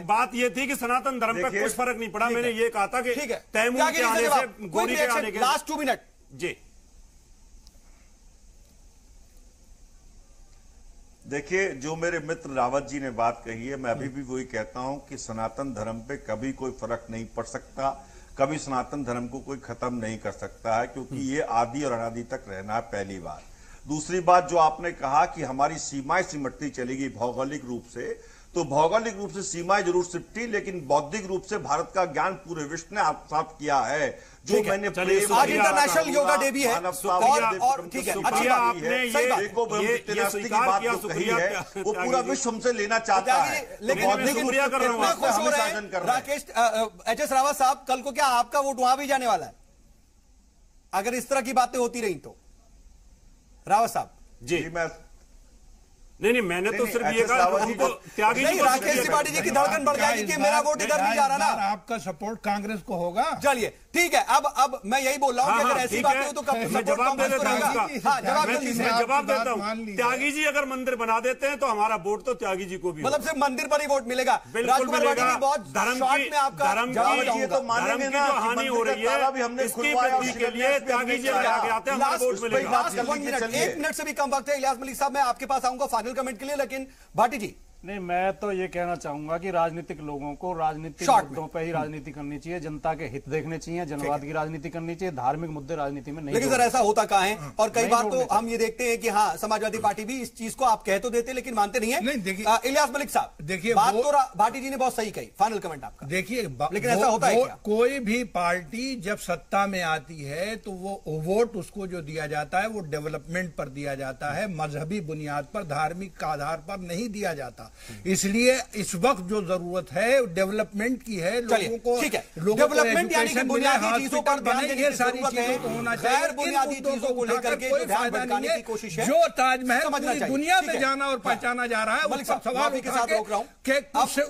G: बात ये थी कि सनातन धर्म पर कुछ फर्क नहीं पड़ा। मैंने ये कहा था कि तैमूर के आने से, गोरी के आने के,
A: लास्ट 2 मिनट
G: जी।
I: देखिए, जो मेरे मित्र रावत जी ने बात कही है, मैं अभी भी वही कहता हूं कि सनातन धर्म पे कभी कोई फर्क नहीं पड़ सकता, कभी सनातन धर्म को कोई खत्म नहीं कर सकता है, क्योंकि ये आदि और अनादि तक रहना है, पहली बात। दूसरी बात, जो आपने कहा कि हमारी सीमाएं सिमटती चलेगी भौगोलिक रूप से, तो भौगोलिक रूप से सीमाएं जरूर सिमटी, लेकिन बौद्धिक रूप से भारत का ज्ञान पूरे विश्व ने आत्मसात किया है। जो मैंने
A: आज इंटरनेशनल योगा डे भी है, और ठीक है, अच्छी बात
I: है, की बात जो कही है वो पूरा विश्व हमसे लेना चाहता है।
A: राकेश, एचएस रावत साहब, कल को क्या आपका वोट वहां भी जाने वाला है अगर इस तरह की बातें होती रही तो? रावत साहब
G: जी, मैं नहीं, मैंने तो सिर्फ ये कहा उनको त्यागी जी,
A: राकेश त्रिपाठी जी की धड़कन बढ़ जाएगी कि मेरा वोट इधर नहीं जा रहा ना।
K: आपका सपोर्ट कांग्रेस को होगा।
A: चलिए ठीक है, अब मैं यही बोल रहा हूँ कि अगर ऐसी बातें हो तो
G: जवाब दे देता हूँ, जवाब देता हूँ। त्यागी जी अगर मंदिर बना देते हैं तो हमारा वोट तो त्यागी जी को भी,
A: मतलब सिर्फ मंदिर पर ही वोट मिलेगा।
G: बिल्कुल मिलेगा।
A: धर्म की
G: जो हानि हो रही है इसकी वृद्धि के लिए त्यागी जी अगर आगे आते हैं हमारा वोट मिलेगा।
A: 1 मिनट से भी कम वक्त है। इलियास मलिक साहब, मैं आपके पास आऊंगा फाइनल कमेंट के लिए, लेकिन भाटी जी।
J: नहीं, मैं तो ये कहना चाहूंगा कि राजनीतिक लोगों को राजनीतिक मुद्दों पर ही राजनीति करनी चाहिए, जनता के हित देखने चाहिए, जनवाद की राजनीति करनी चाहिए, धार्मिक मुद्दे राजनीति में नहीं।
A: लेकिन सर ऐसा होता कहाँ है, और कई बार तो हम ये देखते हैं कि हाँ, समाजवादी पार्टी भी इस चीज को आप कह तो देते लेकिन मानते नहीं है।
K: नहीं, देखिए
A: इलियास मलिक साहब, देखिए बात तो भाटी जी ने बहुत सही कही, फाइनल कमेंट आपका।
K: देखिए,
A: लेकिन ऐसा होता है क्या?
K: कोई भी पार्टी जब सत्ता में आती है तो वो वोट उसको जो दिया जाता है वो डेवलपमेंट पर दिया जाता है, मजहबी बुनियाद पर, धार्मिक आधार पर नहीं दिया जाता। इसलिए इस वक्त जो जरूरत है डेवलपमेंट की है, लोगों को
A: डेवलपमेंट यानी कि बुनियादी चीजों पर ध्यान देने की
K: सारी चीजों को होना चाहिए।
A: गैर बुनियादी चीजों को लेकर के कोई फायदा नहीं है। कोशिश है
K: जो ताजमहल पूरी दुनिया में जाना और पहचाना जा रहा है, उसका सवाल
A: के साथ रोक रहा हूं
K: कि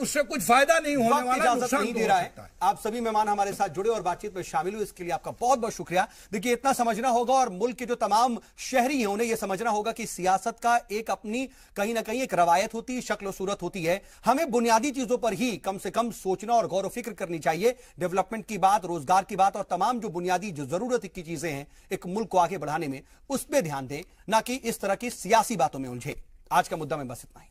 K: उससे कुछ फायदा नहीं होने वाला, नुकसान
A: नहीं दे रहा है। आप सभी मेहमान हमारे साथ जुड़े और बातचीत में शामिल हुए, इसके लिए आपका बहुत बहुत शुक्रिया। देखिए, इतना समझना होगा और मुल्क के जो तमाम शहरी हैं उन्हें यह समझना होगा कि सियासत का एक अपनी कहीं ना कहीं एक रवायत होती है, शक्ल सूरत होती है। हमें बुनियादी चीजों पर ही कम से कम सोचना और गौर फिक्र करनी चाहिए। डेवलपमेंट की बात, रोजगार की बात और तमाम जो बुनियादी जो जरूरत की चीजें हैं एक मुल्क को आगे बढ़ाने में, उस पर ध्यान दें, ना कि इस तरह की सियासी बातों में उलझे। आज का मुद्दा में बस इतना ही।